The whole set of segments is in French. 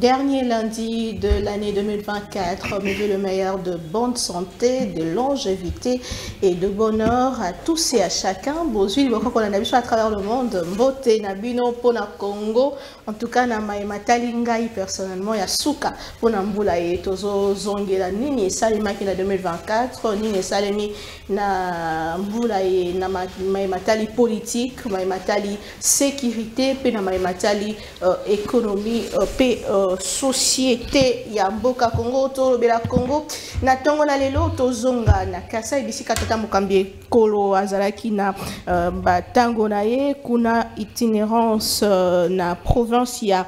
Dernier lundi de l'année 2024, mais le meilleur de bonne santé, de longévité et de bonheur à tous et à chacun. Bozui, qu'on a habitué à travers le monde. Mbote, Nabino, Pona Congo. En tout cas, na Matalingai personnellement, il y a Souka, Pona Mboula et Tozo Zongela, Nini Salima qui na 2024, Nini Salemi na Mboula et na Matali politique, Matali sécurité, puis na Matali économie, puis société ya mboka Congo to bela Congo na tongo na lelo to zonga na Kasai bisika tata mukambie kolo azalaki na batango na ye kuna itinérance na province ya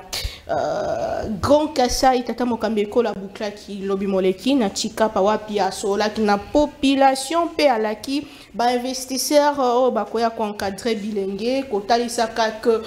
Grand Kasai tata mukambie kolo bukla ki lobi moleki na chikapa wapi ya sola na population pe alaki ba investisseur bakoya ko encadrer bilenge ko talisaka que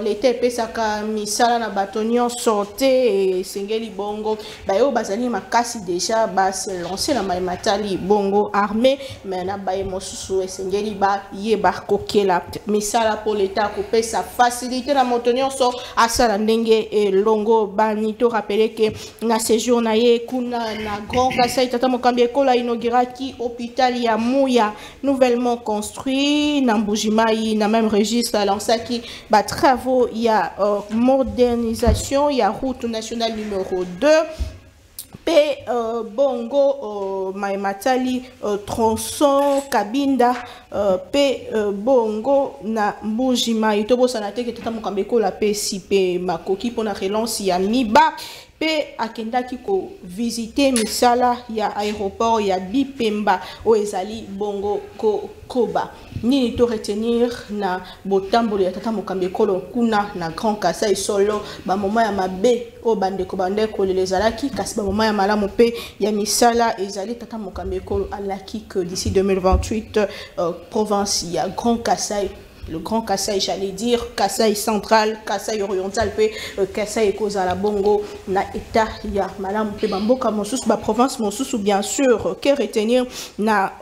l'été pesaka misala na batonio sorte et sengeli bongo bayo bazali makasi déjà ba se lancer na matali bongo armée mais na baye mosusu et sengeli ba ye ba kokela misala pour l'état ko pesa facilité na motonio so asala ndenge et longo bani to rappeler que na séjour na ye kuna na Grand Kasai tata mokambie kola inauguraki hôpital ya Muya nouvellement construit na Mbujimai na même registre lancé qui ba travaux il y a modernisation il y a route nationale numéro 2 P bongo Matali tronçon Kabinda P bongo na Mbujimai tobo sanate que tata mokambeko la P si P makoki pona relance ya miba Pe akendaki ko visiter misala ya aéroport ya Bipemba o ezali bongo ko koba nini to retenir na botambolo ya tata mokambekolo kuna na Grand Kasai solo ba moma ya mabe o bandeko bandeko lezalaki kasi ba moma ya malamu pe ya misala ezali tata mokambekolo alaki que d'ici 2028 province ya Grand Kasai. Le Grand Kasai, j'allais dire, Kasai central, Kasai oriental, puis Kasai Kozala Bongo, na État, ya Malam, pe Bamboka, Monsous, ba province, Monsous, bien sûr, que retenir na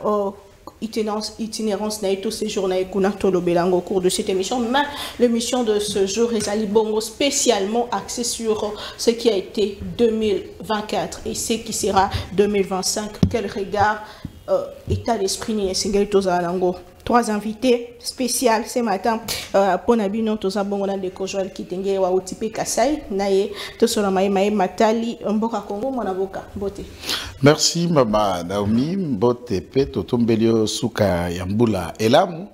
itinérance na eto séjour na ekuna tolo belango au cours de cette émission, mais l'émission de ce jour est Ali Bongo spécialement axée sur ce qui a été 2024 et ce qui sera 2025. Quel regard état d'esprit ni single tozalango. Trois invités spéciaux ce matin pour Nabino Toza Bongola de Kojoal Kitenge wa Otipe Kasai naye to solo mai Matali mboka Congo monaboka bote. Merci mama Naomi Mbote pe totombelio suka ya mbula elamu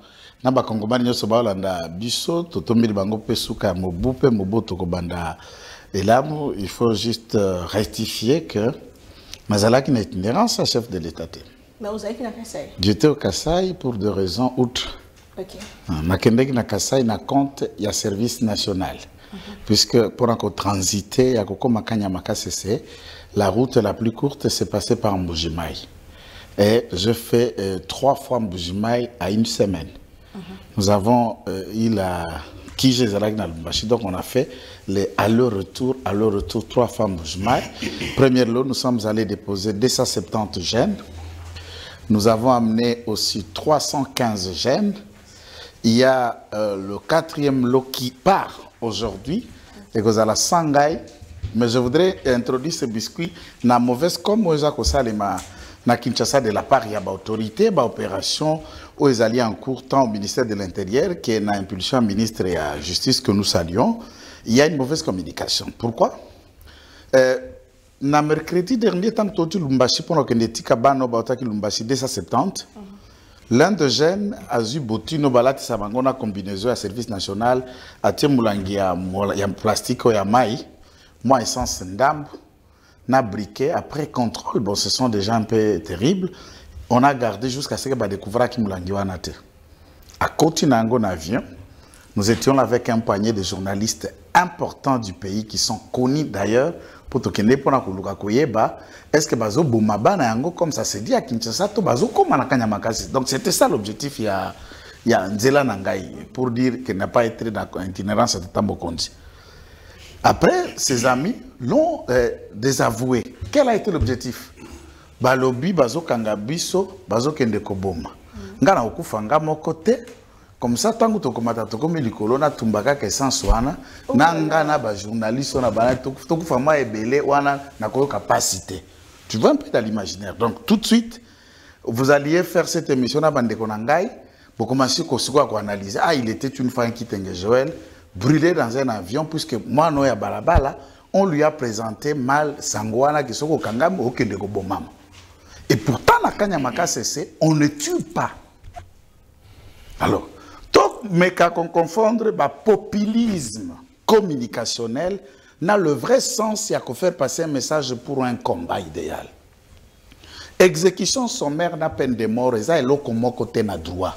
na ba kongomani nyoso balanda biso totombeli bango pe suka mobupe moboto ko banda elamu. Il faut juste rectifier que Mazalaki n'est itinérance chef de l'État. Mais vous avez qui na Kasai? J'étais au Kasai pour des raisons outre. Ok. Makendeki na Kasai na compte il y a service national. Puisque pour encore transiter à Koko Makanya Makasese, la route la plus courte c'est passé par Mbujimai. Et je fais 3 fois Mbujimai à une semaine. Nous avons eu la Kije Zalak na Lubumbashi, donc on a fait les aller-retour 3 fois Mbujimai. Première lot, nous sommes allés déposer 270 gènes. Nous avons amené aussi 315 gènes. Il y a le 4e lot qui part aujourd'hui, et que à la Sangai. Mais je voudrais introduire ce biscuit. Na mauvaise comme na Kinshasa de la part il y a autorité, opération où ils allaient en cours tant au ministère de l'Intérieur qui est na impulsion ministre et à justice que nous saluons. Il y a une mauvaise communication. Pourquoi? Na mercredi dernier, tant que Lumbashi pour que netika bano baotaki Lumbashi 270, l'un de jeunes a eu botino balati sabangona combinaison à service national à Tiemulangi ya plastique ya mai, moi essence ndamb, na briquet après contrôle. Bon, ce sont des gens un peu terribles. On a gardé jusqu'à ce que ba découvra ki Mulangi wana te. À côté nango avion, nous étions là avec un poignet de journalistes importants du pays qui sont connus d'ailleurs. Pour tokende pona kuluka koyeba est-ce que bazo bomaba na yango comme ça se dit à Kinshasa to bazo koma na kanya makasi. Donc c'était ça l'objectif il y a Nzela Nangai pour dire qu'il n'a pas été dans l'itinérance de Tambokondi. Après ses amis l'ont désavoué. Quel a été l'objectif? Balobi bazo kanga biso bazo kende koboma. Ngana okufanga mokote Comme ça, tant que tu commentates comme les colons, tu m'baka que sans soin, n'anga na ba journaliste on a ba tout fama est belé ou na capacité. Tu vois un peu dans l'imaginaire. Donc tout de suite, vous alliez faire cette émission na bande konangai pour commencer à analyser. Ah, il était une fois un Kitenge Joël brûlé dans un avion puisque moi no ya balabala, on lui a présenté mal sangwana qui soko kangam au Kendeko bomam. Et pourtant na Kanyamaka CC, on ne tue pas. Alors mais qu'on confondre le populisme communicationnel n'a le vrai sens, il y a qu'à faire passer un message pour un combat idéal. Exécution sommaire n'a peine de mort, et ça est comme côté n'a droit.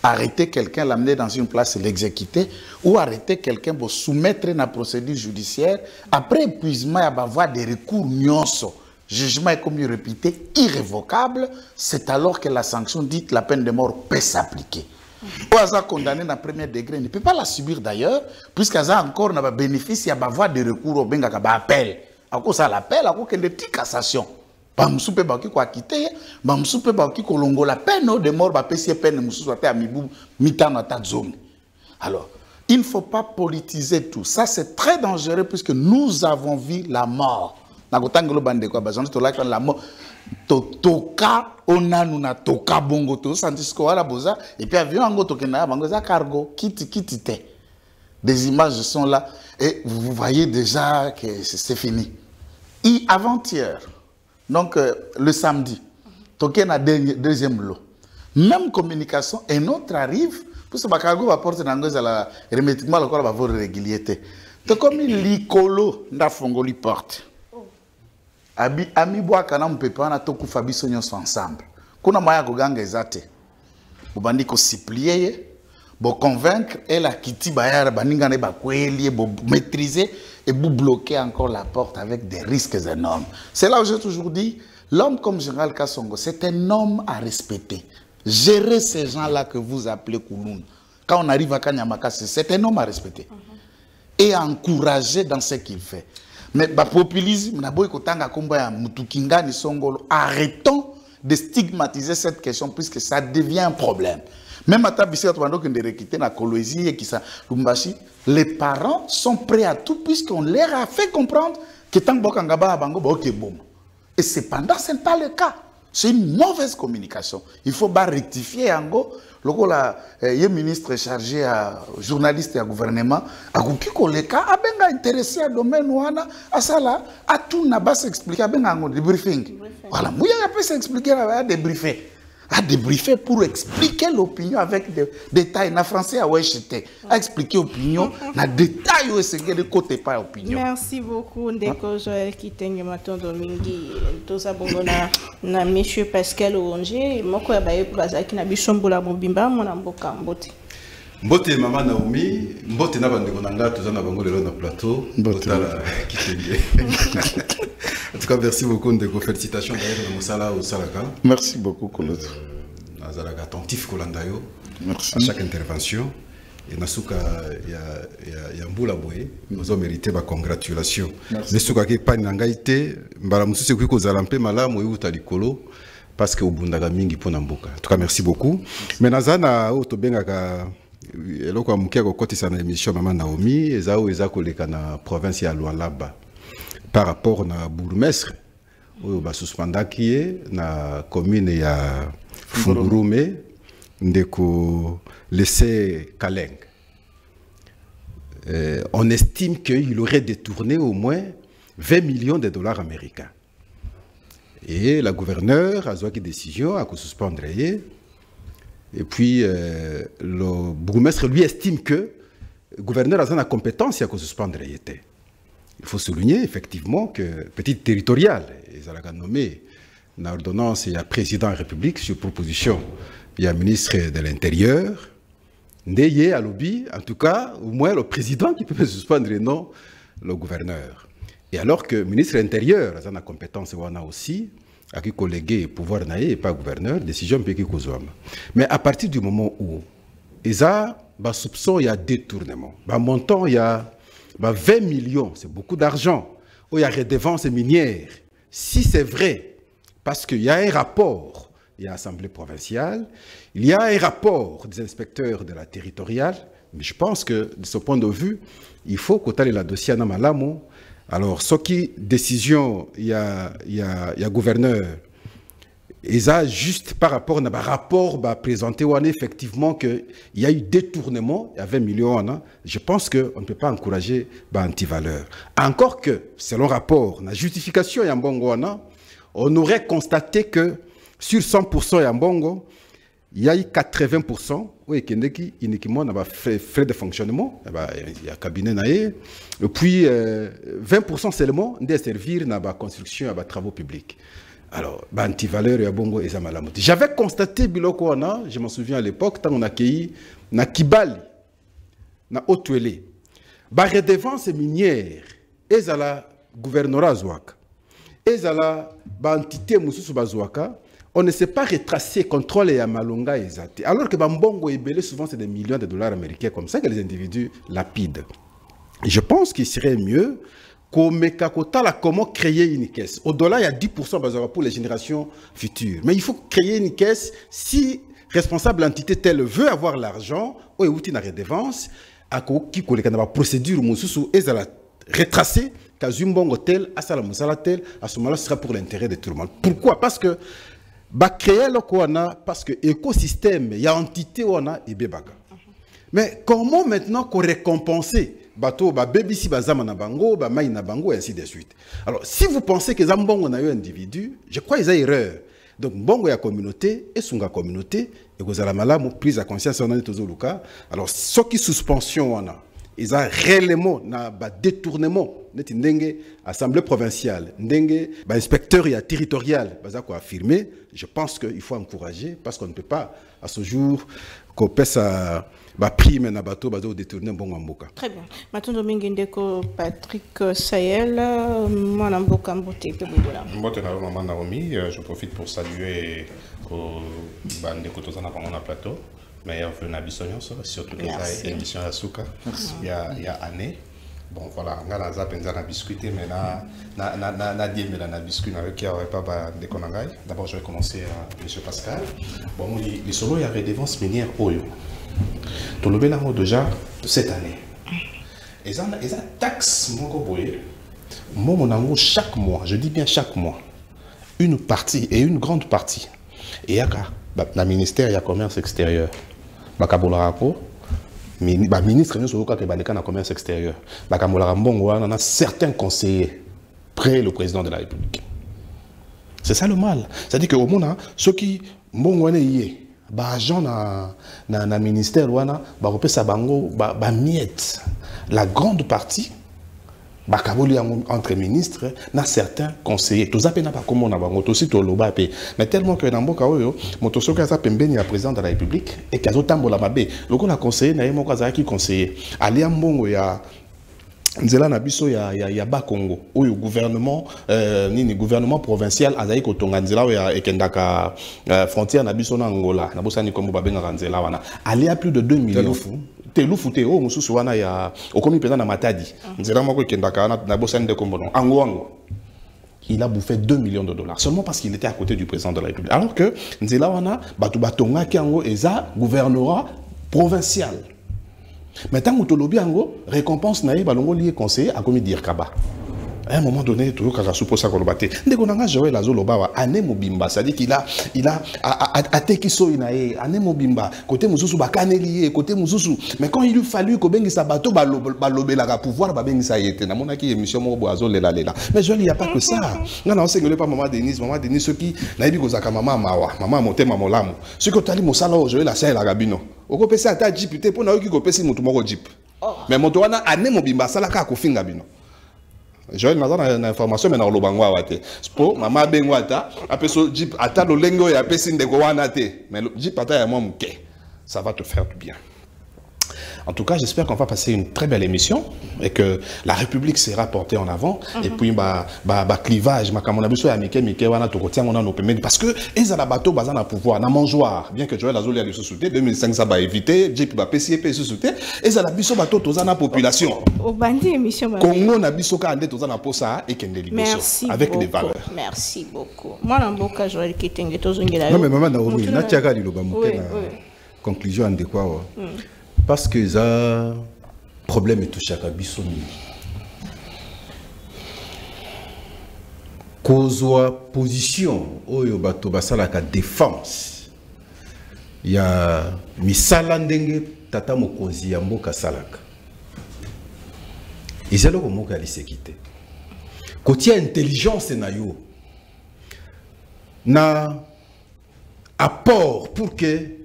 Arrêter quelqu'un, l'amener dans une place et l'exécuter, ou arrêter quelqu'un pour soumettre une procédure judiciaire, après épuisement, il y a avoir des recours nyonso. Jugement est comme répété, irrévocable, c'est alors que la sanction dite la peine de mort peut s'appliquer. Ou à condamné dans premier degré, ne peut pas la subir d'ailleurs, puisqu'il a encore un bénéfice, il y a avoir des recours au benga kaba appel. À cause ça l'appel, à cause qu'il y a des petites cassations. Pas m'soupe ba qui quoi quitter, ba m'soupe ba qui kolongo la peine de mort, ba pesi peine m'soupe soit à mibou mitana ta zone. Alors, il ne faut pas politiser tout. Ça c'est très dangereux puisque nous avons vu la mort. Na kotangelo bande quoi, ba j'en to like la mort. Toka onanu na toka bongo to santisko wala boza et puis avion ango tokena bango za cargo kitite. Des images sont là et vous voyez déjà que c'est fini. Et avant-hier, donc le samedi, tokena deuxième lot. Même communication un autre arrive pour ce cargo va porter dans la hermétiquement le corps va avoir régularité. To comme likolo nda fongoli porte. Ami boa kana mpepa na toku fabiso nyonso ensemble. Kuna maya koganga ezate. Bobandi ko supplier, bo convaincre et la kiti bayara baninga ne ba kweli bo maîtriser et vous bloquer encore la porte avec des risques énormes. C'est là où j'ai toujours dit l'homme comme Général Kassongo, c'est un homme à respecter. Gérer ces gens-là que vous appelez Kouloun. Quand on arrive à Kanyamaka, c'est un homme à respecter. Et à encourager dans ce qu'il fait. Mais le populisme, arrêtons de stigmatiser cette question puisque ça devient un problème. Même à les parents sont prêts à tout puisqu'on leur a fait comprendre que tant que et cependant, ce n'est pas le cas. C'est une mauvaise communication. Il faut rectifier en gros. Le ministre chargé à journaliste et à gouvernement, a intéressé à domaine à ça là, à tout n'a pas s'expliquer, à débriefing. Voilà, moi il peut s'expliquer à débriefer. À débriefer pour expliquer l'opinion avec des détails. En français, à expliquer l'opinion, na détail où c'est que de côté pas opinion. Merci beaucoup, Ndeko Joël Kitenge Matondo Mingi. Tout ça, bon, na monsieur Pascal Oronge, moko ya baye bazaki na bishombola mobimba mona mboka mbote. Mbote Maman Naomi, mbote na bandeko nanga toza na bango lelo na plateau. Mbote la Kitenge. En tout cas, merci beaucoup Ndeko, félicitations d'ailleurs de Moussala au Salaka. Merci beaucoup Claude. Nazalaka attentif Kolandayo. Merci. À chaque intervention. Et Nasuka ya mbula boye, nous avons mérité ma congratulation. Nasuka ki pa nangaite, mbala mususi ko zalampe malamu e utalikolo parce que obundaga mingi pona mboka. En tout cas, merci beaucoup. Mais nazana o to bengaka eloko amukia ko kotisa na émission Maman Naomi, ezao ezako leka na province ya Lualaba. Par rapport na bourgmestre oyo ba suspendaki na commune ya Fungurume ndeko laissé Kaleng. On estime qu'il aurait détourné au moins 20 millions de dollars américains. Et la gouverneure a pris décision à suspendre. Et puis le bourgmestre lui estime que le gouverneur a la compétence à suspendre. Il faut souligner effectivement que petite territoriale, ils ont nommé l'ordonnance, il y a président de la République sur proposition, il y a ministre de l'Intérieur, Ndeye à lobby, en tout cas, au moins le président qui peut suspendre et non le gouverneur. Et alors que le ministre de l'Intérieur a la compétence aussi, à qui collèguer pouvoir naïe et pas gouverneur, décision peut qu'il cause. Mais à partir du moment où il y a un soupçon, il y a détournement, un montant, il y a 20 millions, c'est beaucoup d'argent, où il y a redevance minière. Si c'est vrai, parce qu'il y a un rapport, il il y a Assemblée provinciale, il y a un rapport des inspecteurs de la territoriale, mais je pense que de ce point de vue, il faut que la dossier à Malamo. Alors, ce qui décision, il y a gouverneur, et ça, juste par rapport à un rapport présenté, on a effectivement qu'il y a eu détournement, il y a 20 millions, je pense qu'on ne peut pas encourager anti-valeur. Encore que, selon rapport, la justification Yambongo, on aurait constaté que sur 100% Yambongo, il y a eu 80%, oui, qui uniquement frais de fonctionnement, il y a cabinet, et puis 20% seulement de servir dans la construction et les travaux publics. Alors, anti-valeur et bongo et Zamalamouti. J'avais constaté, Biloko, je me souviens à l'époque, quand on a accueilli na Kibali, na Otuele, redevance minière, et la gouvernorat Zouaka, et la entité Moussou Bazouaka, on ne sait pas retracer, contrôler à Malunga et Zate. Alors que Bambongo et Belé, souvent, c'est des millions de dollars américains, comme ça que les individus lapides. Et je pense qu'il serait mieux comment créer une caisse. Au-delà, il y a 10% pour les générations futures. Mais il faut créer une caisse si responsable entité telle veut avoir l'argent, ou est une redevance, qui connaît la procédure, et la retracer, Kazumbongo tel, à Salamoussala tel, à ce moment-là, ce sera pour l'intérêt de tout le monde. Pourquoi? Parce que, créer le Kouana, parce que l'écosystème, il y a entité Ouana et Bébaka. Mais comment maintenant qu'on récompenser bateau, baby si bazama na bango, maï na bango et ainsi de suite. Alors, si vous pensez que Zambongo n'a eu un individu, je crois qu'ils ont erreur. Donc, Bongo ya communauté, et Sunga communauté, et vous allez malamu prise à conscience en Tozoluka. Alors, ce qui suspension on a, ils ont réellement na détournement, neti ndenge assemblée provinciale, ndenge inspecteur ya territorial, bazako affirmé. Je pense qu'il faut encourager parce qu'on ne peut pas à ce jour qu'on pèse à prime na bateau bazo détourner bon mboka. Très bien. Maintenant Domingindeko Patrick Sayel mwana mboka mbote pe bobola. Mbote na maman Naomi, je profite pour saluer au bande de tozana bango na plateau. Meilleur vœu na bisonyo surtout que ça émission à Souka. Il y a année. Bon voilà, on a za biscuité mais na diembe na biscuit avec qui aurait pas de konangai. D'abord je vais commencer à monsieur Pascal. Bon les solo il y a redevance minière oyo. Tout le bien déjà cette année. Et ça taxe moko boye. Mon chaque mois, je dis bien chaque mois, une partie et une grande partie. Et la ministère il y a commerce extérieur. Bakabolarapo ministre nous sommes au commerce extérieur. On a certains conseillers près le président de la République. C'est ça le mal. C'est-à-dire que au monde, ceux qui agent na ministère miette. La grande partie entre ministres, na certains conseillers. Tout ça pas comme on a aussi tout le bas mais tellement que dans mboka oyo motoso ka za pembeni ya président de la République et kazo tambola mabe. Loko na conseiller na yemo kaza ki conseiller. Ali mbongo ya nzela na biso ya Bakongo oyo gouvernement nini gouvernement provincial azali ko tonga nzela ya ekendaka frontière na biso na Angola na bosani kombo babenga nzela wana. Ali a plus de 2 millions. Telufuté o mususu wana ya okomi pesa na Matadi nzela moko kendaka na bosani de kombono ango il a bouffé 2 millions de dollars seulement parce qu'il était à côté du président de la République alors que nzela wana batu batonga ki ango eza gouvernorat provincial maintenant mutolobi ango récompense na ye balongo lié conseiller a komi dire kaba à un moment donné, toujours quand je ça kolobate, dès qu'on a joué la zoloba, ane mobimba, c'est-à-dire qu'il a attaqué so inae, ane mobimba, côté mususu bakaneli, côté mususu. Mais quand il lui fallu que bengi sa bateau balobé la pouvoir, bengi sa yete. Na mona ki émission mo boazo lela. Mais je il y a pas que ça. Non non, c'est que pas maman Denise ceux qui na yebi kozaka maman mawa, maman monté maman lamu. Ceux qui tali mosala o jouer la selle la gabino. Oko pesa ata jeep te pour na yoki ko pesi mutu moko jeep. Mais moto wana ane mobimba sala ka ko finga bino. Joël n'a pas d'information mais dans le bango awate. Spo maman bengwata apeso jeep ata lo lengo ya pesi ndeko wana te. Mais le jeep ata ya moi muke. Ça va te faire du bien. En tout cas, j'espère qu'on va passer une très belle émission et que la République sera portée en avant. Et puis, clivage, parce que ils ont la bateau basé dans pouvoir, dans mangeoire, bien que Joël Azoli a le sous-souté, 2005 ça va éviter, JP va PCP sous-souté, ils ont la biso bateau dans la population. Congo na biso ka ande dans la posa et kende liboso avec les valeurs. Merci beaucoup. Moi namboka Joël Kitenge tozongela. Non mais maman Naomi, na tiaka liloba muke na conclusion adéquate. Parce que ça problème tout chaque biso ni. Kozwa position oyo bato basala ka défense. Il y a misala ndenge tata mokonzi ya mboka salaka. Ezalo ko moka lisekité. Kotia intelligence na yo. Na apport pour que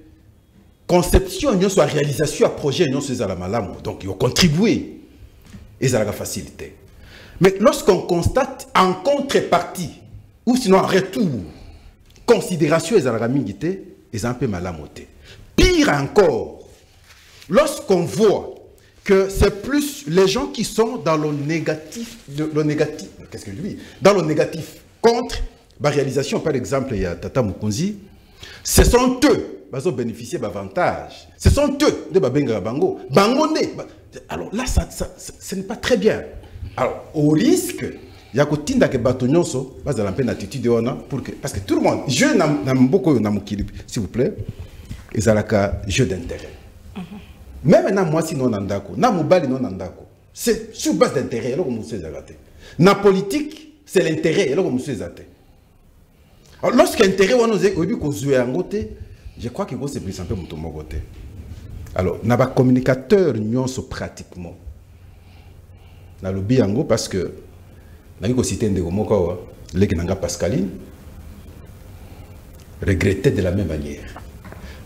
conception n'y soit réalisation à projet n'y soit la malamu. Donc ils ont contribué et ça la facilité. Mais lorsqu'on constate en contrepartie ou sinon en retour considération et ça la mingité et ça un peu malamoté. Pire encore, lorsqu'on voit que c'est plus les gens qui sont dans le négatif, qu'est-ce que je dis? Dans le négatif contre la réalisation, par exemple, il y a Tata Mukonzi, ce sont eux qui ont bénéficié d'avantages. Ce sont eux de Babenga Bango. Alors là, ce n'est pas très bien. Alors, au risque, il y a que que Batonyoso, parce que tout le monde, je n'aime beaucoup, s'il vous plaît, et ça a jeu d'intérêt. Même moi, si non nandako, na mobali non nandako, c'est sur base d'intérêt. Na politique, c'est l'intérêt. Alors, lorsque l'intérêt je crois qu'il faut se plus un peu mon côté. Alors, na ba communicateur nyonso pratiquement. Na lobi yango parce que na ko citer ndeko moko lekinanga Pascaline regrettait de la même manière.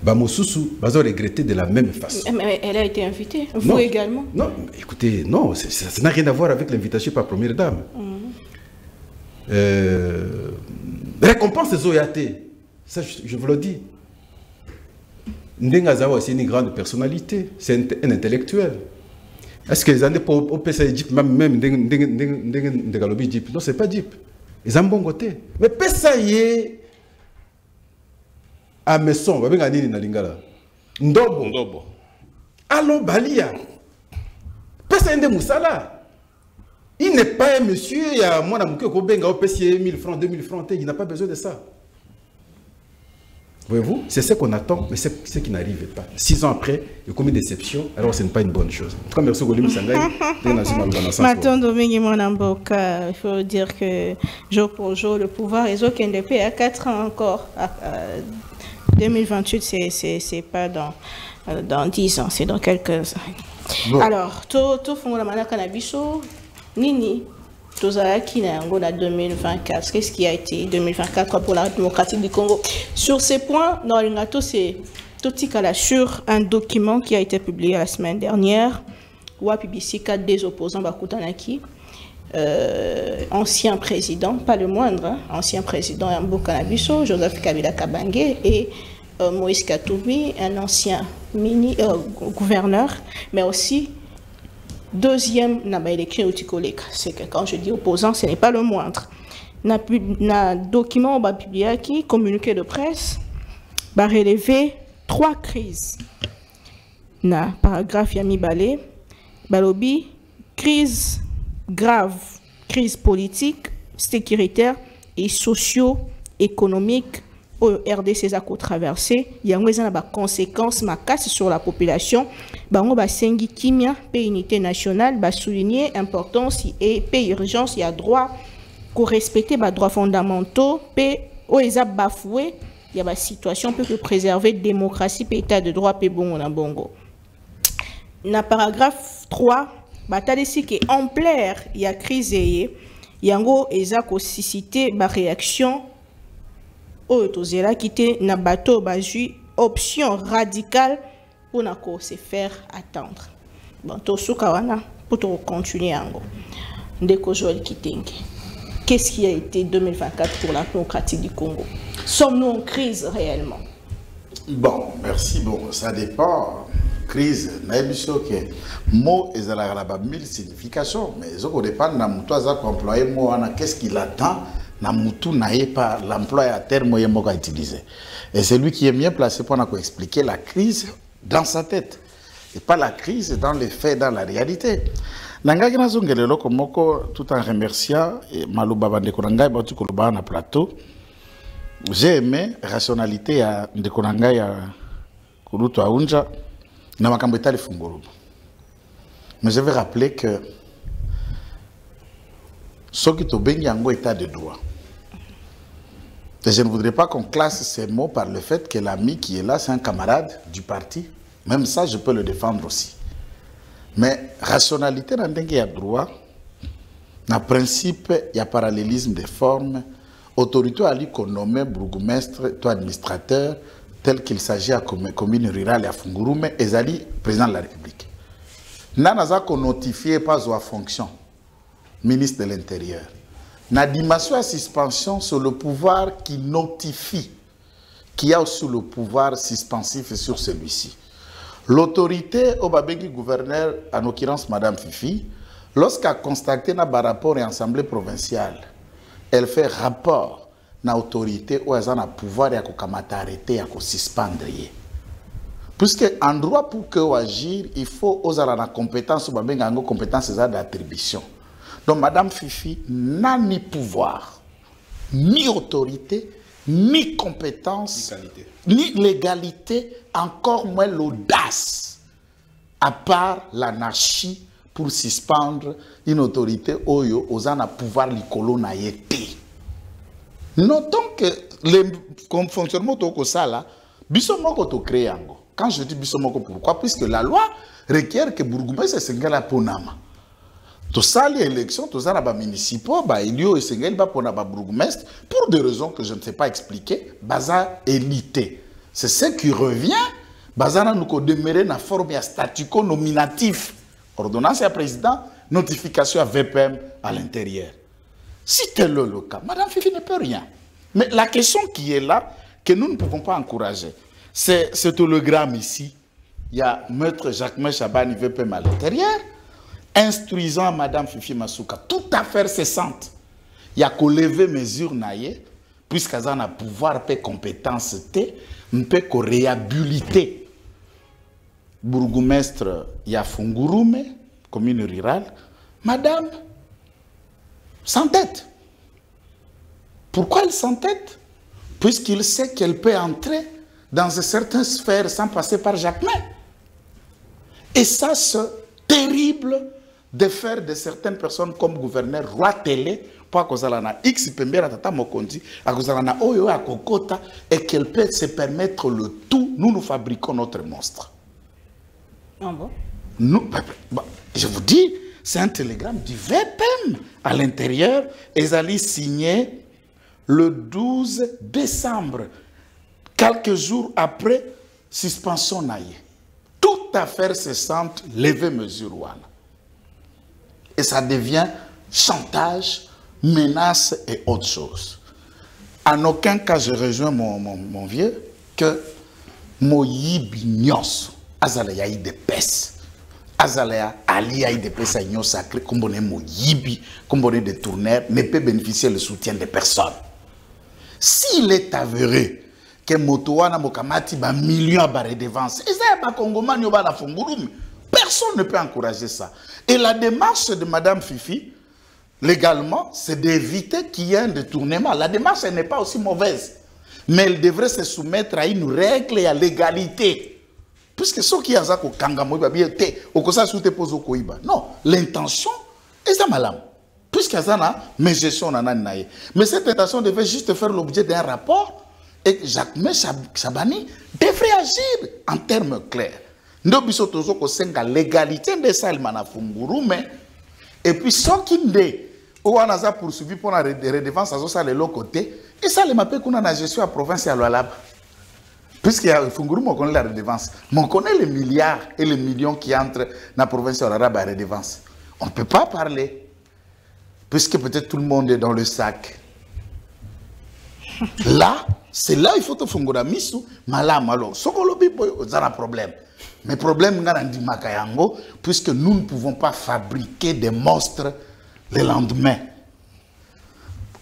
Bamosusu bazo regretter de la même façon. Mais elle a été invitée, vous non, également. Non, écoutez, non, ça n'a rien à voir avec l'invitation par première dame. Récompense des OYAT, ça je vous le dis. Ndengazawa, c'est une grande personnalité, c'est un intellectuel. Est-ce que les années pour OPC Jeep, même Ndegalobi Jeep? Non, c'est pas Jeep. Ils ont un bon côté. Mais Pessa y est à Messon, va bien gagner dans Lingala. Ndobo. Allons Balia. Pessa Ndé Moussala. Il n'est pas un monsieur, il y a moi, qui a OPC 1000 francs, 2000 francs, il n'a pas besoin de ça. Voyez-vous, c'est ce qu'on attend, mais c'est ce qui n'arrive pas. 6 ans après, il y a commis déception, alors ce n'est pas une bonne chose. En tout cas, merci Golim Sangai. Maintenant, Domingue Monamboka, il faut dire que jour pour jour, le pouvoir est au KNDP à 4 ans encore. 2028, c'est pas dans 10 ans, c'est dans quelques années. Bon. Alors, tout fond la manière cannabiso, Nini. Tozalaki na yango na 2024. Qu'est-ce qui a été 2024 pour la démocratie du Congo? Sur ces points, dans l'Ingato, c'est Totikala sur un document qui a été publié la semaine dernière. Wapibisi 4 des opposants Bakutanaki, ancien président, pas le moindre, hein, ancien président Yambo Kanabiso, Joseph Kabila Kabange et Moïse Katoubi, un ancien gouverneur, mais aussi deuxième élection c'est que quand je dis opposant, ce n'est pas le moindre. Na document ba publié qui communiqué de presse va relever 3 crises. Na paragraphe Yami Balé, Balobi, crise grave, crise politique, sécuritaire et socio-économique au RDC a traversé, il y a des conséquences macassées sur la population. Bango basengi kimia, pays unité nationale, ba souligner importance et pays urgence, il y a droit qu'on respecte les droits fondamentaux, pays où ils ont bafoué, il y a une situation peut que préserver démocratie, pays état de droit, pays bon na bongo. Na paragraphe 3, bataille ici qui ampleur, il y a crise et yango ezako suscité ba réaction Tozela quitté na bateau baju option radicale pour se faire attendre. Bon, Tosukawana pour continuer en gros. Ndeko Joël Kitenge. Qu'est-ce qui a été 2024 pour la démocratie du Congo? Sommes-nous en crise réellement? Bon, merci. Bon, ça dépend crise nayebiso que mot ezalaka na ba 1000 significations mais ezoko dépendre na mutu aza ko employer mot wana qu'est-ce qu'il attend na mutu naye pas l'emploi à terme ye moko utiliser et c'est lui qui est mieux placé pour nous expliquer la crise dans sa tête et pas la crise dans les faits dans la réalité nangaki nazongelelo komoko tout en remerciant maluba bandeko nangai batu koloba na plateau. J'ai aimé la rationalité ya ndeko nangai ya Kulutu Aunja na makambo etali funguru. Mais je vais rappeler que ce qui est bengi yango état de droit. Et je ne voudrais pas qu'on classe ces mots par le fait que l'ami qui est là, c'est un camarade du parti. Même ça, je peux le défendre aussi. Mais rationalité dans ndenge ya droit, na principe, il y a parallélisme des formes. Autorité à lui qu'on nomme bourgmestre, toi administrateur, tel qu'il s'agit à commune rurale à Fungurume, et Zali, président de la République. Nanaza qu'on notifie pas à fonction, ministre de l'Intérieur. Na dimension à suspension sur le pouvoir qui notifie, qui a aussi le pouvoir suspensif sur celui-ci. L'autorité au Babengui gouverneur, en l'occurrence Madame Fifi, lorsqu'elle a constaté dans rapport et assemblée provinciale, elle fait rapport na autorité où elle a un pouvoir et à arrêter et à suspendre. Puisque en droit pour que agir, il faut avoir la compétence ou une compétence d'attribution. Donc Madame Fifi n'a ni pouvoir, ni autorité, ni compétence, ni légalité, encore moins l'audace, à part l'anarchie pour suspendre une autorité oyo osana pouvoir likolo na yete. Notons que le fonctionnement de ça là, bisomoko to créé yango. Quand je dis bisomoko, pourquoi? Puisque la loi requiert que bourgmestre sengela ponama. To sali élection, to zana ba municipaux, ba elio sengel ba pona ba bourgmestre pour des raisons que je ne sais pas expliquer, baza élité. C'est ce qui revient bazana nous ko demeurer na forme ya statu quo nominatif. Ordonnance à président, notification à VPM à l'intérieur. Si tel est le cas, Madame Fifi ne peut rien. Mais la question qui est là, que nous ne pouvons pas encourager, c'est ce télégramme ici. Il y a Maître Jacques Chabani VPM à l'intérieur, instruisant Madame Fifi Masuka, toute affaire cessante. Il y a qu'au lever mesure naïe, puisqu'elle a un pouvoir et compétence, on peut réhabiliter. Bourgmestre Yafungurume, commune rurale, Madame s'entête. Pourquoi elle s'entête? Puisqu'il sait qu'elle peut entrer dans une certaine sphère sans passer par Jacques May. Et ça, c'est terrible de faire de certaines personnes comme gouverneur roi télé pour que na X pembera tata mokondi, à cause na oyo à kokota et qu'elle peut se permettre le tout. Nous fabriquons notre monstre. Ah bon? Nous, je vous dis, c'est un télégramme du VPM à l'intérieur. Ils allaient signer le 12 décembre, quelques jours après suspension naïe. Toute affaire cessante, lever mesure one. Et ça devient chantage, menace et autre chose. En aucun cas, je rejoins mon vieux que Moyibignos. Azala ya de pes. Azala ya ali ya de pes à ignon sacré, comme on est moyibi, comme on est des tourneurs, ne peut bénéficier le soutien de personne. S'il est avéré que Motowana Mokamati ba millions de redevance, et ça ba Congomani ba la Fungurume, personne ne peut encourager ça. Et la démarche de Madame Fifi, légalement, c'est d'éviter qu'il y ait un détournement. La démarche n'est pas aussi mauvaise, mais elle devrait se soumettre à une règle et à l'égalité. Puisque ce qui est à Kangamo, non, l'intention est ça malade. Puisque ça mais gestion mais cette intention devait juste faire l'objet d'un rapport et Jacques Chabani devrait agir en termes clairs. Nous avons la légalité de ça, et puis ce qui est où on a poursuivi pour la redevance à l'autre côté, et ça les mappé qu'on a la gestion à province et à l'Oualab. Puisqu'il y a Fungurume, on connaît la redevance. Mais on connaît les milliards et les millions qui entrent dans la province arabe à la redevance. On ne peut pas parler. Puisque peut-être tout le monde est dans le sac. Là, c'est là il faut te faire un misu, malam alors. Ce qu'on lobby, c'est un problème. Mais problème, puisque nous ne pouvons pas fabriquer des monstres le lendemain.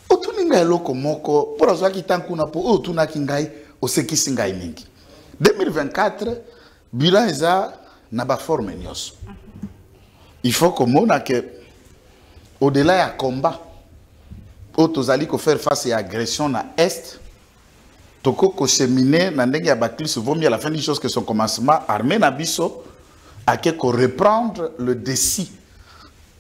Otuninga eloko moko, pour azwa kitankuna po otuna kingai oseki singai mingi. 2024, bilan eza na ba forme nyos. Il faut que mona que au-delà ya combat, otozali ko faire face à agression na est, toko ko cheminer na ndenge ya baklis vaut mieux à la fin des choses que son commencement armé na biso a que reprendre le décis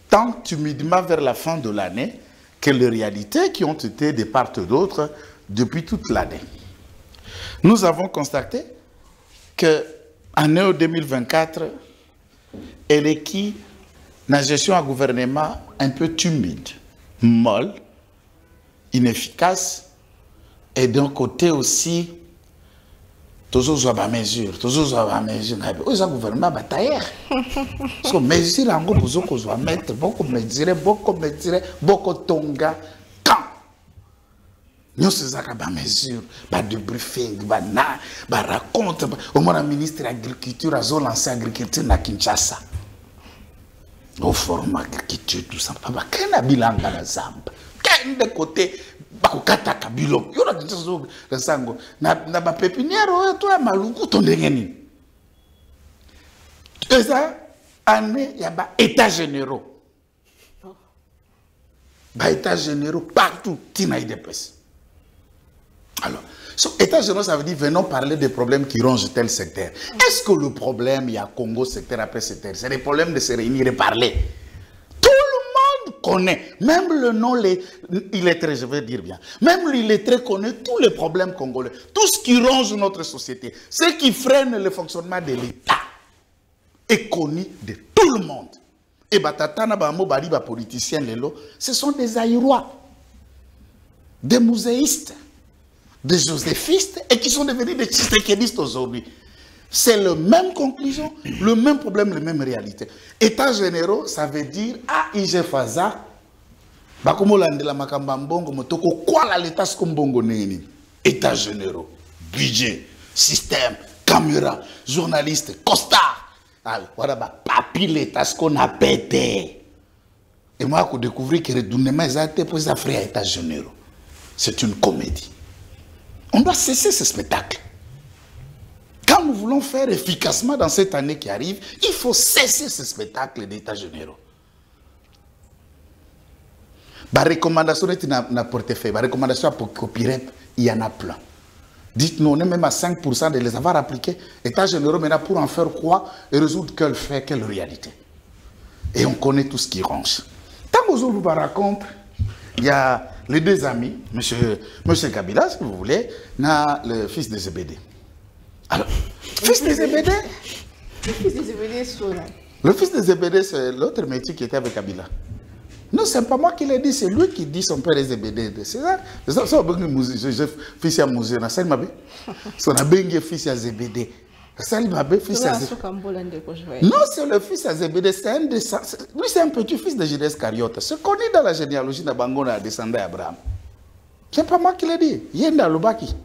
tant timidement vers la fin de l'année que les réalités qui ont été de part et d'autre depuis toute l'année. Nous avons constaté que l'année 2024, elle est qui la gestion à gouvernement un peu timide, molle, inefficace, et d'un côté aussi, toujours à mesure, toujours à mesure. Où est-ce gouvernement batailleur? Parce que mesure en gros, vous avez mettre beaucoup mesure, beaucoup tonga quand. Nous sommes à mesure, pas de briefing, pas raconte. Au moins, le ministre de l'Agriculture a lancé l'agriculture à Kinshasa. Au forum agriculture, tout ça. Quel est bilan dans la Zambie? Quel est le côté? Bakukata kabilo yona tsozo sango na ba pépinière toi maluku tondengeni eza année ya ba états généraux partout tina idepes. Alors so états généraux ça veut dire venons parler des problèmes qui rongent tel secteur. Est-ce que le problème il y a Congo secteur après secteur c'est des problèmes de se réunir et parler? Connaît, même le nom, il est très, je veux dire bien, même l'illettré connaît tous les problèmes congolais, tout ce qui ronge notre société, ce qui freine le fonctionnement de l'État est connu de tout le monde. Et batatana bamo bali ba politiciens lelo, ce sont des aïrois, des muséistes, des joséphistes et qui sont devenus des tshisekidistes aujourd'hui. C'est la même conclusion, le même problème, les mêmes réalités. États généraux, ça veut dire AIG Faza, Bakomolande Makambambongo, Motoko, quoi la l'état skombongo neni? États généraux, budget, système, caméra, journaliste, costard. Voilà, papi l'état qu'on a pété. Et moi, j'ai découvert que le gouvernement a été posé à faire États généraux. C'est une comédie. On doit cesser ce spectacle. Quand nous voulons faire efficacement dans cette année qui arrive, il faut cesser ce spectacle d'États généraux. La recommandation est dans portefeuille. La recommandation pour copyright, il y en a plein. Dites-nous, on est même à 5% de les avoir appliqués. États généraux, maintenant, pour en faire quoi et résoudre quel fait, quelle réalité. Et on connaît tout ce qui ronge. Tant que vous raconte, il y a les deux amis, monsieur Kabila, si vous voulez, le fils de Zebedé. Alors, fils de Zebedé? Le fils de Zebedé, c'est le fils de Zebedé, c'est l'autre métier qui était avec Kabila. Non, c'est pas moi qui l'ai dit, c'est lui qui dit son père est Zebedé. C'est ça. C'est ça, fils de Mouzé. C'est ça, son fils de Zebedé. Non, c'est le fils de Zebedé. Lui, c'est un petit-fils de Judas Iscariote. C'est connu dans la généalogie de Bangona, descendant d'Abraham. C'est pas moi qui l'ai dit. Yenda Lubaki.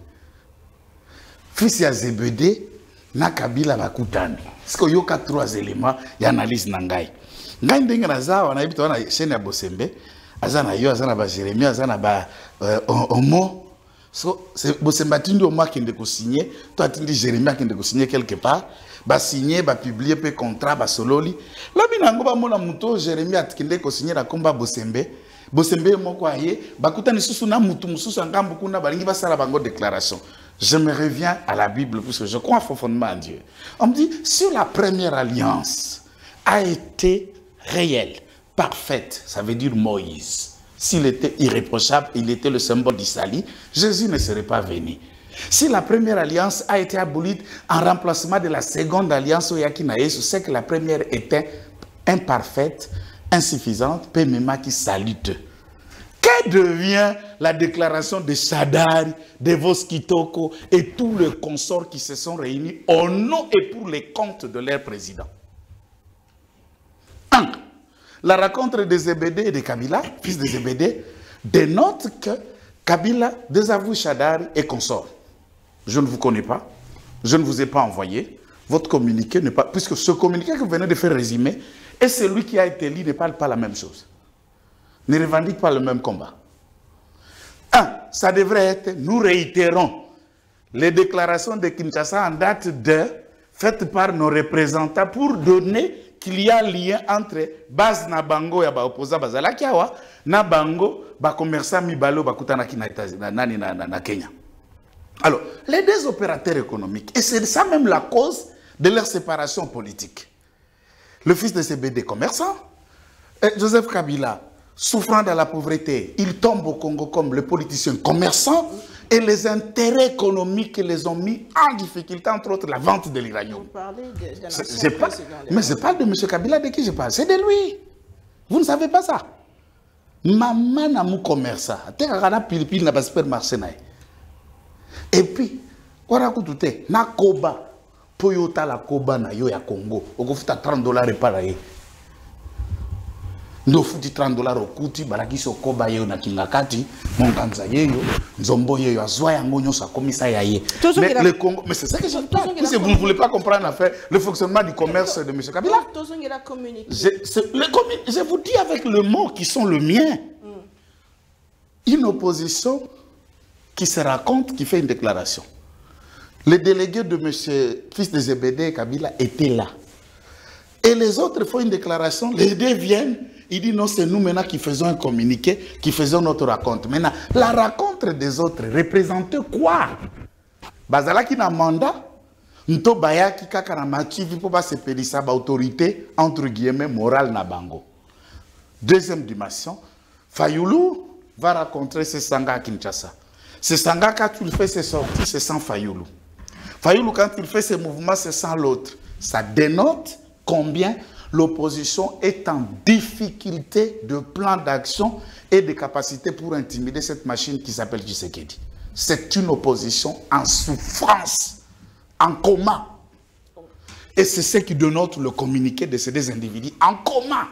Fils de Zebedé, na Kabila bakutani. Parce qu'il y a 3 éléments, il y a analyse nangai. Ngai ndenge naza wana ibito wana chaîne ya Bosembe, azana yo azana ba Jérémie, azana ba Omo. So c'est Bosembe tindi au mois qui ndeko signer, toi tindi Jérémie qui ndeko signer quelque part, ba signer, ba publier pe contrat ba sololi. Là binango ba mona muto Jérémie atkinde ko signer na komba Bosembe. Bosembe moko aye, bakutani susu na mutu mususu ngambu kuna balingi basala bango déclaration. Je me reviens à la Bible parce que je crois profondément en Dieu. On me dit, si la première alliance a été réelle, parfaite, ça veut dire Moïse. S'il était irréprochable, il était le symbole d'Israël, Jésus ne serait pas venu. Si la première alliance a été abolie en remplacement de la seconde alliance, c'est que la première était imparfaite, insuffisante, peu même qui salute. Que devient la déclaration de Shadari, de Voskitoko et tous les consorts qui se sont réunis au nom et pour les comptes de leur président? 1. La rencontre de Zebedé et de Kabila, fils de Zebedé, dénote que Kabila désavoue Chadari et consort. Je ne vous connais pas, je ne vous ai pas envoyé, votre communiqué n'est pas... Puisque ce communiqué que vous venez de faire résumer, et celui qui a été lu ne parle pas la même chose. Ne revendique pas le même combat. Ça devrait être, nous réitérons les déclarations de Kinshasa en date faites par nos représentants pour donner qu'il y a un lien entre base na bango ya ba opposant bazala kiawa na bango ba commerçant mibalo bakutana na Kenya. Alors, les deux opérateurs économiques, et c'est ça même la cause de leur séparation politique. Le fils de CBD commerçant, Joseph Kabila, souffrant de la pauvreté, il tombe au Congo comme le politicien commerçant et les intérêts économiques les ont mis en difficulté, entre autres la vente de l'uranium. Vous parlez de mais je parle de M. Kabila, de qui je parle? C'est de lui. Vous ne savez pas ça. Maman n'a mou commerçant. Et puis, na koba, poyota la koba na yo ya Congo, on futa $30 réparé. Ndo futi $30 au kuti, baraki so koba yo na kingakati, monganza yeyo, nzombo yeyo, azwa yango nyo sa komisa ya ye. Mais le Congo, mais c'est ça que je parle. Si vous ne voulez pas comprendre l'affaire, le fonctionnement du commerce de M. Kabila. Je vous dis avec le mot qui sont le mien. Une opposition qui se raconte, qui fait une déclaration. Le délégué de M. fils de Zebedé Kabila était là. Et les autres font une déclaration, les deux viennent, ils disent non, c'est nous maintenant qui faisons un communiqué, qui faisons notre raconte. Maintenant, la raconte des autres représente quoi? Bazala qui n'a mandat, Nto Baya qui kaka na machivi pour pas se périr sa autorité, entre guillemets, morale na bango. Deuxième dimension, Fayoulou va rencontrer ses sangas à Kinshasa. Ce Sanga, quand il fait ses sorties, c'est sans Fayoulou. Fayoulou, quand il fait ses mouvements, c'est sans l'autre. Ça dénote combien l'opposition est en difficulté de plan d'action et de capacité pour intimider cette machine qui s'appelle Tshisekedi. C'est une opposition en souffrance, en coma. Et c'est ce qui dénote le communiqué de ces deux individus. En coma.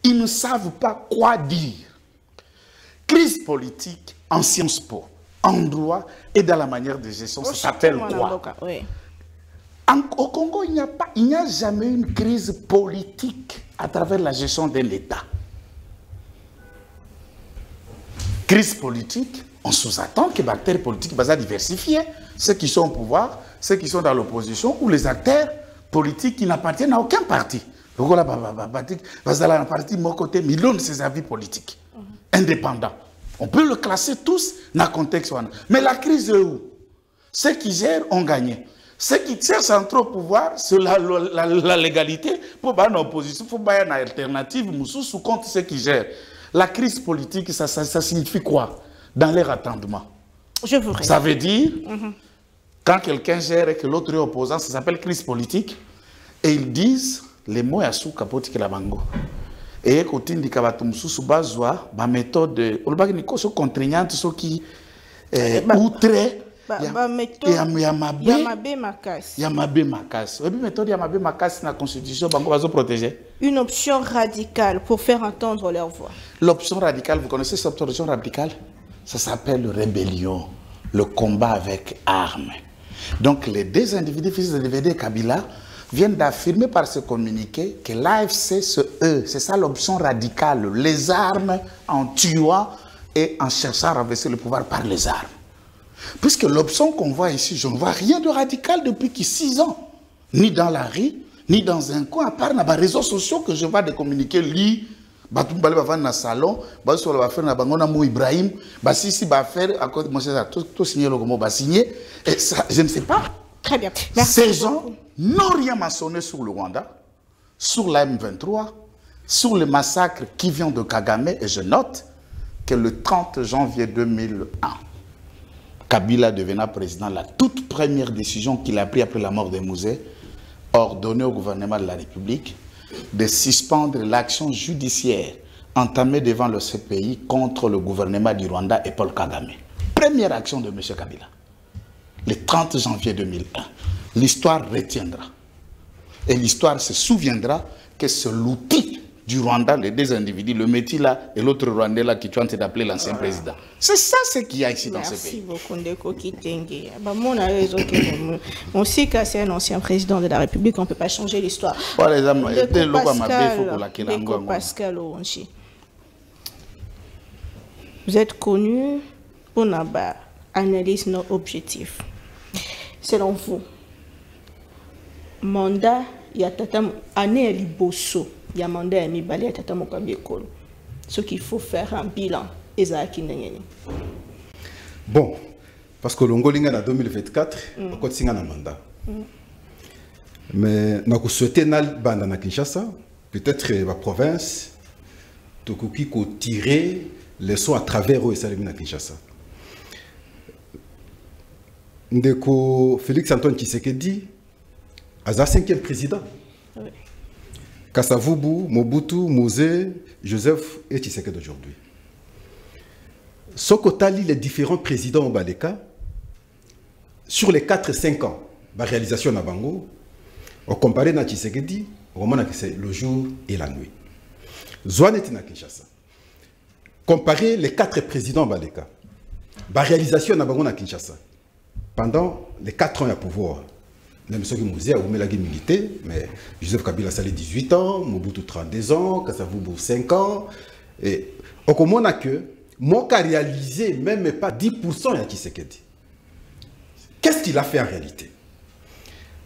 Ils ne savent pas quoi dire. Crise politique en Sciences Po, en droit et dans la manière de gestion, ça s'appelle quoi? Au Congo, il n'y a jamais une crise politique à travers la gestion d'un État. Crise politique, on sous-attend que les acteurs politiques soient diversifiés, ceux qui sont au pouvoir, ceux qui sont dans l'opposition, ou les acteurs politiques qui n'appartiennent à aucun parti. Donc là, un parti, mon côté, millions de ses avis politiques, indépendants. On peut le classer tous dans le contexte. Mais la crise est où? Ceux qui gèrent ont gagné. Ceux qui cherchent à entrer au pouvoir, c'est la légalité. Pour avoir une opposition, il faut avoir une alternative, sous compte ceux qui gèrent. La crise politique, ça signifie quoi? Dans leur attendement. Je vous réponds. Ça veut dire, quand quelqu'un gère et que l'autre est opposant, ça s'appelle crise politique. Et ils disent, les mots à sous capote que la bango. Et quand ils disent que la méthode, contraignante, ce qui outre. Yamabe Makas. La constitution, une option radicale pour faire entendre leur voix. L'option radicale, vous connaissez cette option radicale? Ça s'appelle rébellion, le combat avec armes. Donc les deux individus, fils de DVD et Kabila, viennent d'affirmer par ce communiqué que l'AFC, c'est ça l'option radicale, les armes en tuant et en cherchant à renverser le pouvoir par les armes. Puisque l'option qu'on voit ici, je ne vois rien de radical depuis 6 ans. Ni dans la rue, ni dans un coin, à part dans les réseaux sociaux que je vois de communiquer, lui, dans le salon, Ibrahim, je ne sais pas. Très bien. Merci. Ces gens n'ont rien mentionné sur le Rwanda, sur la M23, sur le massacre qui vient de Kagame, et je note que le 30 janvier 2001, Kabila devenant président, la toute première décision qu'il a prise après la mort de Mouzé, ordonné au gouvernement de la République de suspendre l'action judiciaire entamée devant le CPI contre le gouvernement du Rwanda et Paul Kagame. Première action de M. Kabila, le 30 janvier 2001. L'histoire retiendra. Et l'histoire se souviendra que c'est l'outil du Rwanda, les deux individus, le Métis là et l'autre Rwandais là qui tentent d'appeler l'ancien président. C'est ça ce qu'il y a ici dans ce pays. Merci beaucoup, Ndeko Kitenge. Mon raison que on sait que c'est un ancien président de la République, on ne peut pas changer l'histoire. Ndeko Pascal Onchi. Vous êtes connu pour une analyse non objective. Selon vous, mandat, il y a année liboso, il y a mandat à Mibali, il y a tata Mokabiekolo. Ce qu'il faut faire un bilan. Bon, parce que l'Ongolinga en 2024, on continue un mandat. Mais nous avons souhaité na Kinshasa, peut-être la province, Tokuki ko tirer les sons à travers eux et Salemi na Kinshasa. Ndeko Félix Antoine Tshisekedi, Aza 5e président. Oui. Kasavubu, Mobutu, Mouzé, Joseph et Tshisekedi aujourd'hui. Sokotali, les différents présidents au Baleka, sur les 4-5 ans, la réalisation de Bango, on compare à Tshisekedi, on a c'est le jour et la nuit. Zouanet na Kinshasa. Comparer les 4 présidents au Baleka, la réalisation de Bango na Kinshasa, pendant les 4 ans à pouvoir. Même ceux qui m'ont dit, milité, mais Joseph Kabila Salé 18 ans, Mobutu 32 ans, Kasavubu 5 ans. Et on comprend que moi qui a réalisé même pas 10% à Tshisekedi. Qu'est-ce qu'il a fait en réalité?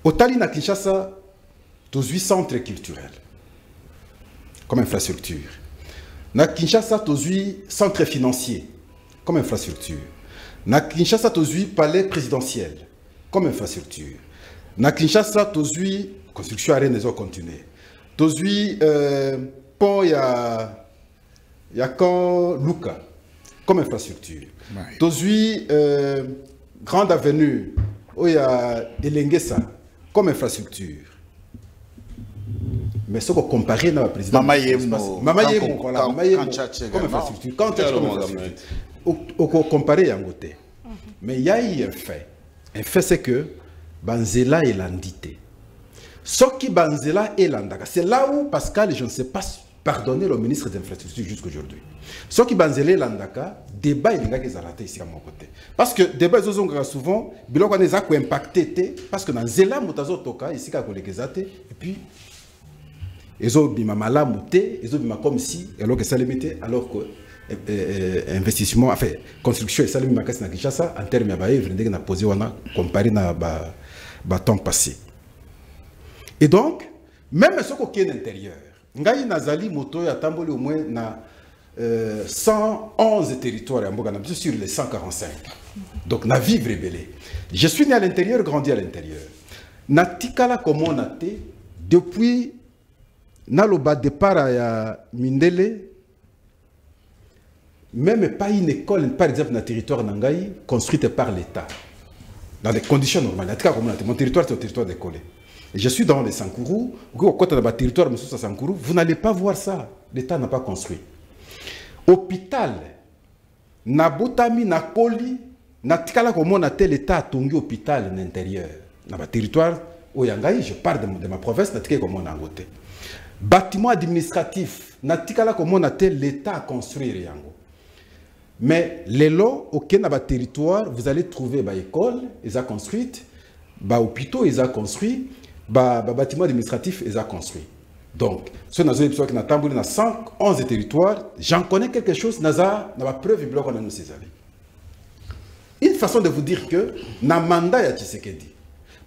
Au Tali na Kinshasa, tous 8 centres culturels comme infrastructure. Na Kinshasa, tous 8 centres financiers comme infrastructure. Na Kinshasa, tous 8 palais présidentiels comme infrastructure. Na Kinshasa, tous 8 construction arène des eaux continuées. Tous 8 pont ya quand Luka comme infrastructure. Tous 8 grande avenue où il y a Elengesa comme infrastructure. Mais ce qu'on compare dans la présidence, Mama Yemo, voilà, Mama Yemo comme infrastructure. Quand tu as comme infrastructure, on compare à côté. Mais il y a eu un fait. Un fait, c'est que Banzela est l'andité. Ce qui Banzela est l'andaka. C'est là où Pascal, je ne sais pas pardonner le ministre des Infrastructures jusqu'à aujourd'hui. Ce qui Banzela est l'andaka, débat il y a des arrêtés ici à mon côté. Parce que débat ils ont souvent, biloko les a impacté parce que dans Zela mutazo toka ici à collègues et puis ils ont bima malamuté, ils ont bima comme si alors que ça limité alors que investissement, enfin construction et ça limité makasi na Kinshasa en termes ya ba œuvre ndenge na posé wana comparé na ba temps passé. Et donc même ce qui est intérieur, ngai nazali moto ya tamboli au moins na 111 territoires à Mbogana, sur les 145. Donc, na vivre rebellé. Je suis né à l'intérieur, grandi à l'intérieur. Na tikala comme on a été, depuis Naloba départ à Mindele, même pas une école, par exemple, dans le territoire Nangaï, construite par l'État. Dans des conditions normales. En tout cas, mon territoire, c'est un territoire d'école. Et je suis dans les Sankourou, quand on a un territoire, Sankourou, vous n'allez pas voir ça. L'État n'a pas construit. Hôpital, na botami na koli, na tikala comme on a tel état à tongi hôpital à l'intérieur. Dans le territoire où yangai, je parle de ma province, na tikala comme on a côté. Bâtiment administratif, na tikala comme on a tel l'état à construire yango. Mais les lots auxquels dans le territoire, vous allez trouver bah école, ils ont construite, bah hôpitaux, ils ont construit, bah bâtiment administratif, ils ont construit. Donc, ce n'est pas qui n'a pas 111 territoires, j'en connais quelque chose, n'a pas preuve de qu'on a nous ces années. Une façon de vous dire que, na mandat ya Tshisekedi,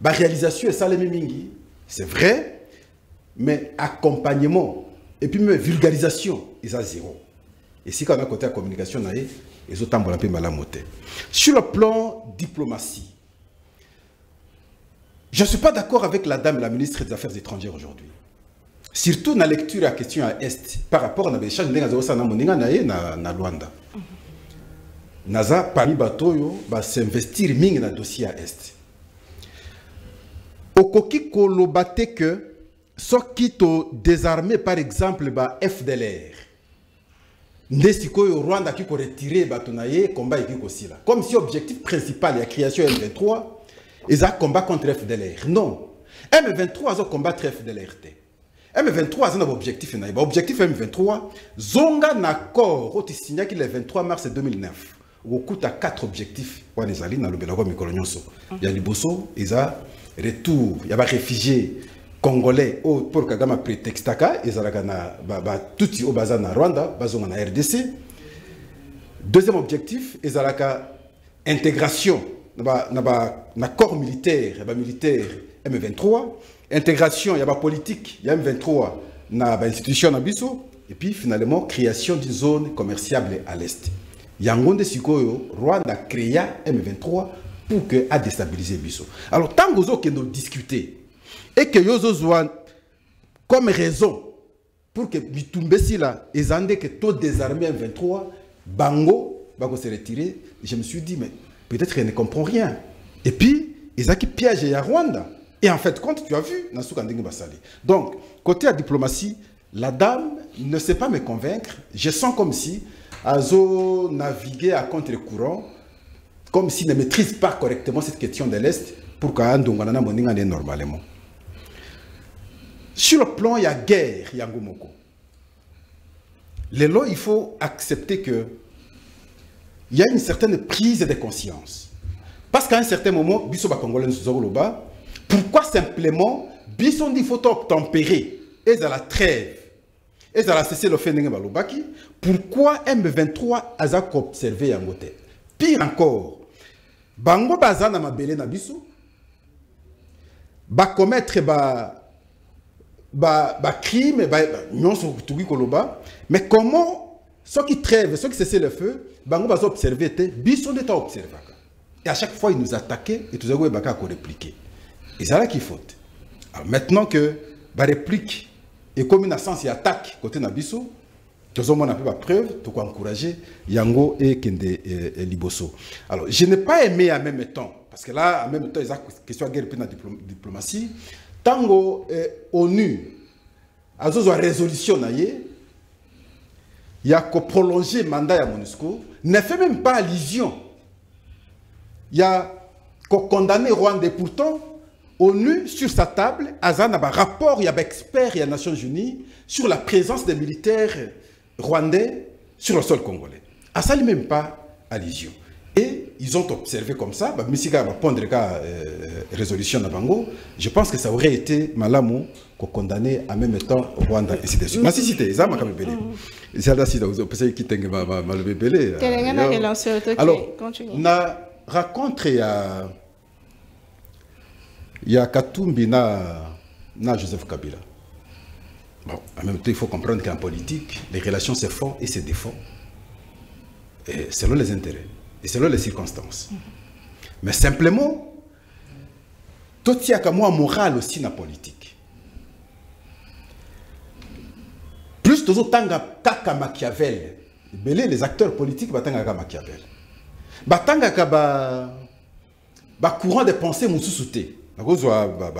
la réalisation est salé mingi, c'est vrai, mais accompagnement, et puis même vulgarisation, ils ont zéro. Et si on a côté la communication, ils ont tambour un peu malamoté. Sur le plan diplomatie, je ne suis pas d'accord avec la dame, la ministre des Affaires étrangères aujourd'hui. Surtout dans la lecture à la question à Est, par rapport à l'échange de na Luanda. Naza, parmi Batoyo, va s'investir dans le dossier à Est. Au koki kolobate que, ce qui est désarmé, par exemple, ba FDLR, Ndesiko au Rwanda qui a retiré Batonaye, combat et qui là. Comme si l'objectif principal de la création M23, ils ont combat contre FDLR. Non. M23 a combattre FDLR. M23 c'est un objectif. Objectif M23, zonga n'accord, au signé le 23 mars 2009. Au coût à 4 objectifs. Il y a Liboso, il y a retour, il y a réfugiés congolais pour Kagame prétexte il y a tout au bazar na Rwanda, bazar na RDC. Deuxième objectif, il y a intégration na corps militaire, M23, intégration, il y a politique, il y a M23 na institution na biso, et puis finalement création d'une zone commerciable à l'est. Yangonde Sikoyo, Rwanda créa M23 pour que a déstabiliser biso. Alors tant que nous discuter et que yozo comme raison pour que Bitumbe Sila ezande que tout désarmé M23 Bango va se retirer, je me suis dit mais peut-être qu'elle ne comprend rien. Et puis ils ont qui piège à Rwanda. Et en fait, quand tu as vu, donc, côté la diplomatie, la dame ne sait pas me convaincre. Je sens comme si Azo naviguait à contre-courant, comme s'il ne maîtrise pas correctement cette question de l'Est pour qu'un Ndongana Moninga normalement. Sur le plan, il y a guerre, il y a Ngomoko. Il faut accepter que il y a une certaine prise de conscience. Parce qu'à un certain moment, Bissoba Congolais Zoroba, pourquoi simplement Bisson dit faut tempérer et à la trêve et à la cesser le fait balobaki? Pourquoi M23 a observé en côté? Pire encore, Bango Bazana Mabele na Bissou ba commettre crime non sur tout koloba, mais comment ceux qui trêvent, ceux qui cessent le feu, Bango Baza observé Bisson n'est pas observé. Et à chaque fois il nous attaquait et tout ça il a répliqué. Et c'est là qu'il faut. Alors maintenant que la réplique est comme une sens et attaque côté Nabiso, tout le monde a pas preuve, tout encourager Yango et Kende et Liboso. Alors je n'ai pas aimé en même temps, parce que là en même temps, il y a une question de guerre et de diplomatie. Tango ONU a une résolution, il y a qu'à prolonger le mandat à MONUSCO, ne fait même pas allusion. Il y a qu'à condamner Rwanda et pourtant. ONU, sur sa table, a un rapport, il y a des experts, il y a les Nations Unies, sur la présence des militaires rwandais sur le sol congolais. À ça, même pas allusion. Et ils ont observé comme ça, Missika va prendre la résolution de Bango, je pense que ça aurait été Malamo qu'on condamné en même temps Rwanda et ainsi de suite. Mais si c'était ça, je vais c'est là si vous pensez qu'il y a mal bébé. Alors, on a raconté il y a Katumbi na Joseph Kabila. Bon, en même temps, il faut comprendre qu'en politique, les relations se font et se défont selon les intérêts et selon les circonstances. Mais simplement, tout y a comme moi moral aussi dans la politique. Plus de tanga kaka Machiavel, les acteurs politiques batanga kaka Machiavel. Batanga kaba courant de pensée moussouté.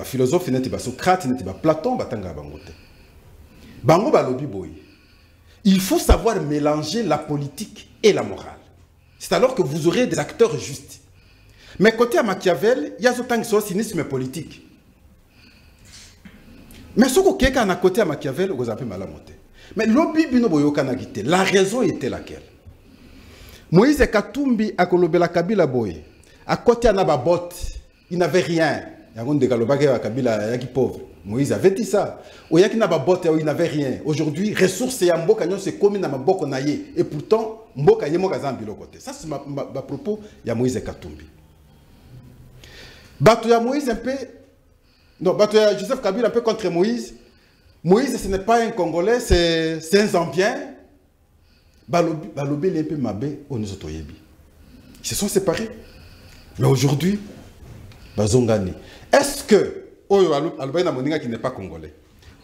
Philosophe, Socrate, Platon, il faut savoir mélanger la politique et la morale. C'est alors que vous aurez des acteurs justes. Mais côté à Machiavel, il y a autant de cynisme politique. Mais ce que quelqu'un a côté à Machiavel, vous avez mal à monter. Mais la raison était laquelle? Moïse Katumbi a kolobela Kabila Boye. À côté à Nababot, il n'avait rien. Moïse avait dit ça. Il n'avait rien. Aujourd'hui, ressources et Mboka c'est comme dans Mboka naye. Et pourtant, Mboka yemo kazambi côté. Ça c'est ma propos. Il y a Moïse Katumbi. Bato ya Moïse un peu. Non, bato ya Joseph Kabila un peu contre Moïse. Moïse ce n'est pas un Congolais, c'est un Zambien. Balobé un peu mabé au nous otoyebi. Ils se sont séparés. Mais aujourd'hui, Bazongani. Est-ce que Oyo Albaïna Moninga qui n'est pas congolais,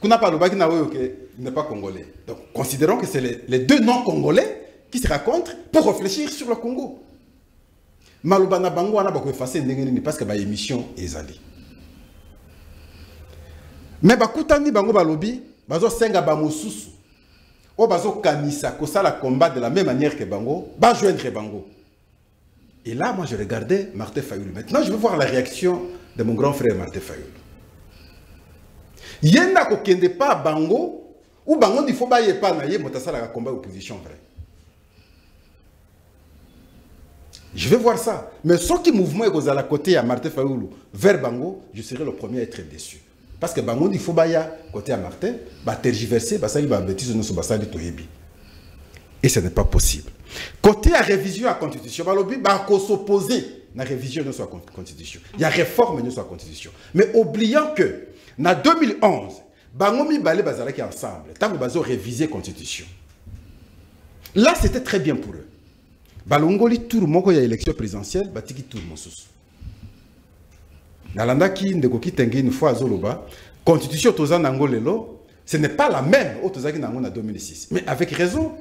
Kuna Palobaki na Oyo qui n'est pas congolais. Donc considérons que c'est les deux non-congolais qui se rencontrent pour réfléchir sur le Congo. Malobana Bango ana bako effacer ndengeni parce que ba émission ezali. Mais bakutani bango balobi bazo senga ba mosusu. O bazo kanisa ko sala combat de la même manière que bango, ba joindre bango. Et là, moi, je regardais Martin Fayoulou. Maintenant, je veux voir la réaction de mon grand frère Martin Fayoulou. Yenda ko kende pas bango ou bango il faut ba ye pas na ye motasa la combat opposition vrai. Je vais voir ça. Mais ce qui mouvement est à la côté à Martin Fayoulou vers Bango, je serai le premier à être déçu. Parce que Bango, il faut baya côté à Martin, bah tergiverser, bah ça il va bêtise nous bah ça dit toyebi. Et ce n'est pas possible. Côté à révision à la constitution, bah lobby bah qu'on s'opposer à la révision de la constitution. Il y a réforme de la constitution. Mais oubliant que en 2011, Bango mi balé bazala qui ensemble, tant que bazo réviser constitution. Là c'était très bien pour eux. Balongoli tour moko ya élection présidentielle batiki tour mosusu. Nalanda ki ndeko ki tenge une fois azoloba constitution tozana ngolelo ce n'est pas la même au tozaki nango en 2006 mais avec raison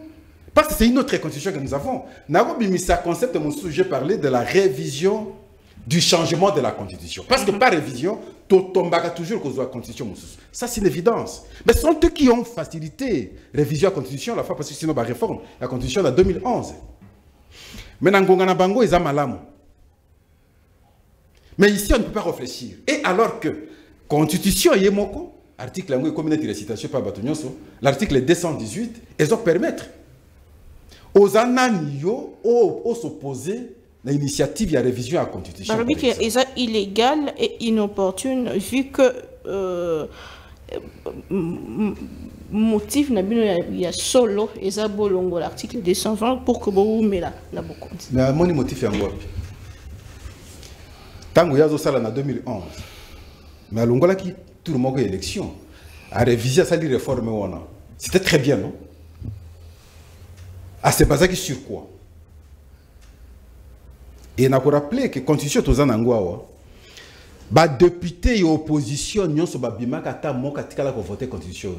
parce que c'est une autre constitution que nous avons. Nako bimisa concept mosusu j'ai parlé de la révision du changement de la constitution parce que par révision tombaka toujours cause de la constitution mosusu. Ça c'est une évidence. Mais ce sont eux qui ont facilité révision de la constitution la fois parce que sinon ba réforme la constitution de 2011. Mais Nangongana Bango est malamu. Mais ici, on ne peut pas réfléchir. Et alors que Constitution Yemoko, article Lango et communauté de citation par Batonyoso, l'article 218, ils ont permettre aux ananio aux s'opposer à l'initiative de la révision à la Constitution. Alors, c'est illégal et inopportune vu que motif na bino ya solo eza bolongo l'article 220 pour que vous mela na bokonzi. Mais mon motif yango wapi? Tango yazo sala na 2011. Mais alongola ki tout le monde élection a révisé ça les réformes wana. C'était très bien non? Ah c'est basé sur quoi? Et na ko rappeler que constitution tozana ngwa ba député et opposition nyonso ba bimaka ta moka tikala ko voter constitution.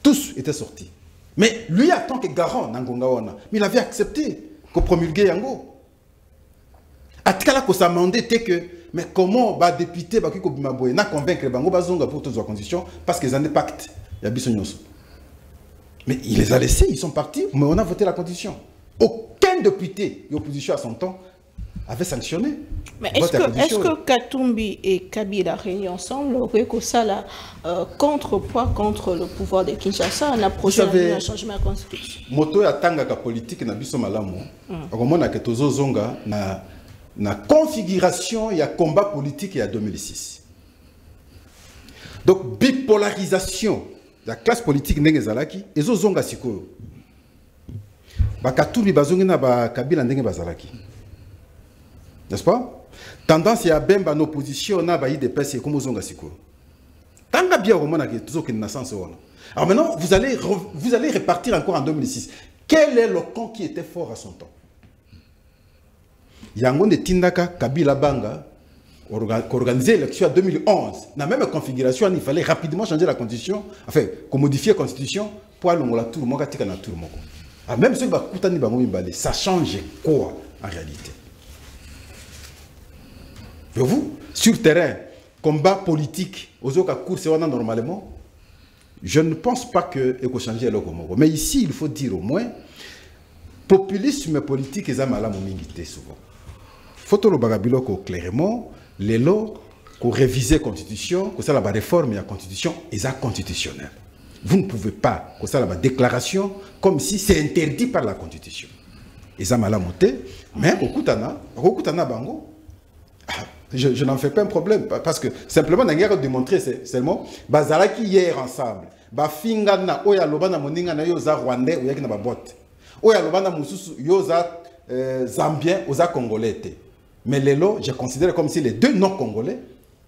Tous étaient sortis. Mais lui, en tant que garant, mais il avait accepté qu'on promulgue Yango. Atikala ko s'amendé était que, mais comment va député va convaincre Bango Bazonga pour toutes les conditions parce qu'ils ont des pactes. Il y a Bissonyoso. Mais il les a laissés, ils sont partis, mais on a voté la constitution. Aucun député et opposition à son temps avait sanctionné. Mais est-ce que Katumbi et Kabila réunis ensemble auraient que ça là contrepoids contre le pouvoir de Kinshasa en approchant un changement de la constitution? Moto ya tanga ka politique na biso malamu. Okomona ke tozo zonga na configuration ya combat politique ya 2006. Donc bipolarisation de la classe politique ndenge zalaki ezo zonga sikoyo. Ba Katumbi bazongi na ba Kabila ndenge bazalaki. N'est-ce pas? Tendance à Bemba en opposition, on a bailli des personnes comme aux Ongasiko. Tant que bien au moment où tout une naissance. Alors maintenant, vous allez repartir encore en 2006. Quel est le camp qui était fort à son temps? Yangon de Tindaka, Kabila Banga, organisé l'élection en 2011. Dans la même configuration, il fallait rapidement changer la constitution, enfin, modifier la constitution pour aller à tout le monde, même ceux qui ça change quoi en réalité? Vous, sur terrain, combat politique, aux autres courses, normalement, je ne pense pas que il faut changer le Congo. Mais ici, il faut dire au moins, populisme politique est mal à souvent. Faut que le bagabilo clairement, les lois, qu'on révise la constitution, que ça la réforme et la constitution est constitutionnelle. Vous ne pouvez pas, que ça la déclaration, comme si c'est interdit par la constitution. Et ça mal à monter, mais au Koutana Bango. Je n'en fais pas un problème parce que simplement on a démontré seulement bazalaki hier ensemble ba fingana oya lobana moninga na yoza rwandais oya na ba botte oya lobana mususu yoza zambien oza congolais. Mais lelo je considère comme si les deux non congolais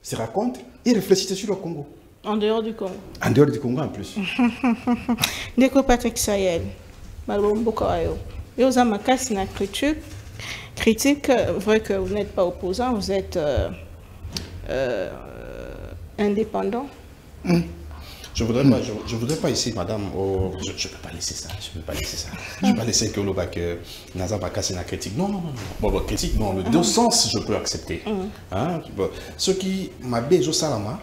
se racontent et réfléchissent sur le Congo. En dehors du Congo. En dehors du Congo en plus. Ndeko Patrick Sayel malomboka yo yoza makasi na critique, vrai que vous n'êtes pas opposant, vous êtes indépendant. Je voudrais pas ici, madame, je ne peux pas laisser ça, je ne peux pas laisser ça. Je ne peux pas laisser que que Nazaba casse la critique. Non. Bon, critique, non, le deux sens, je peux accepter. Hein? Ce qui m'a béjo salama,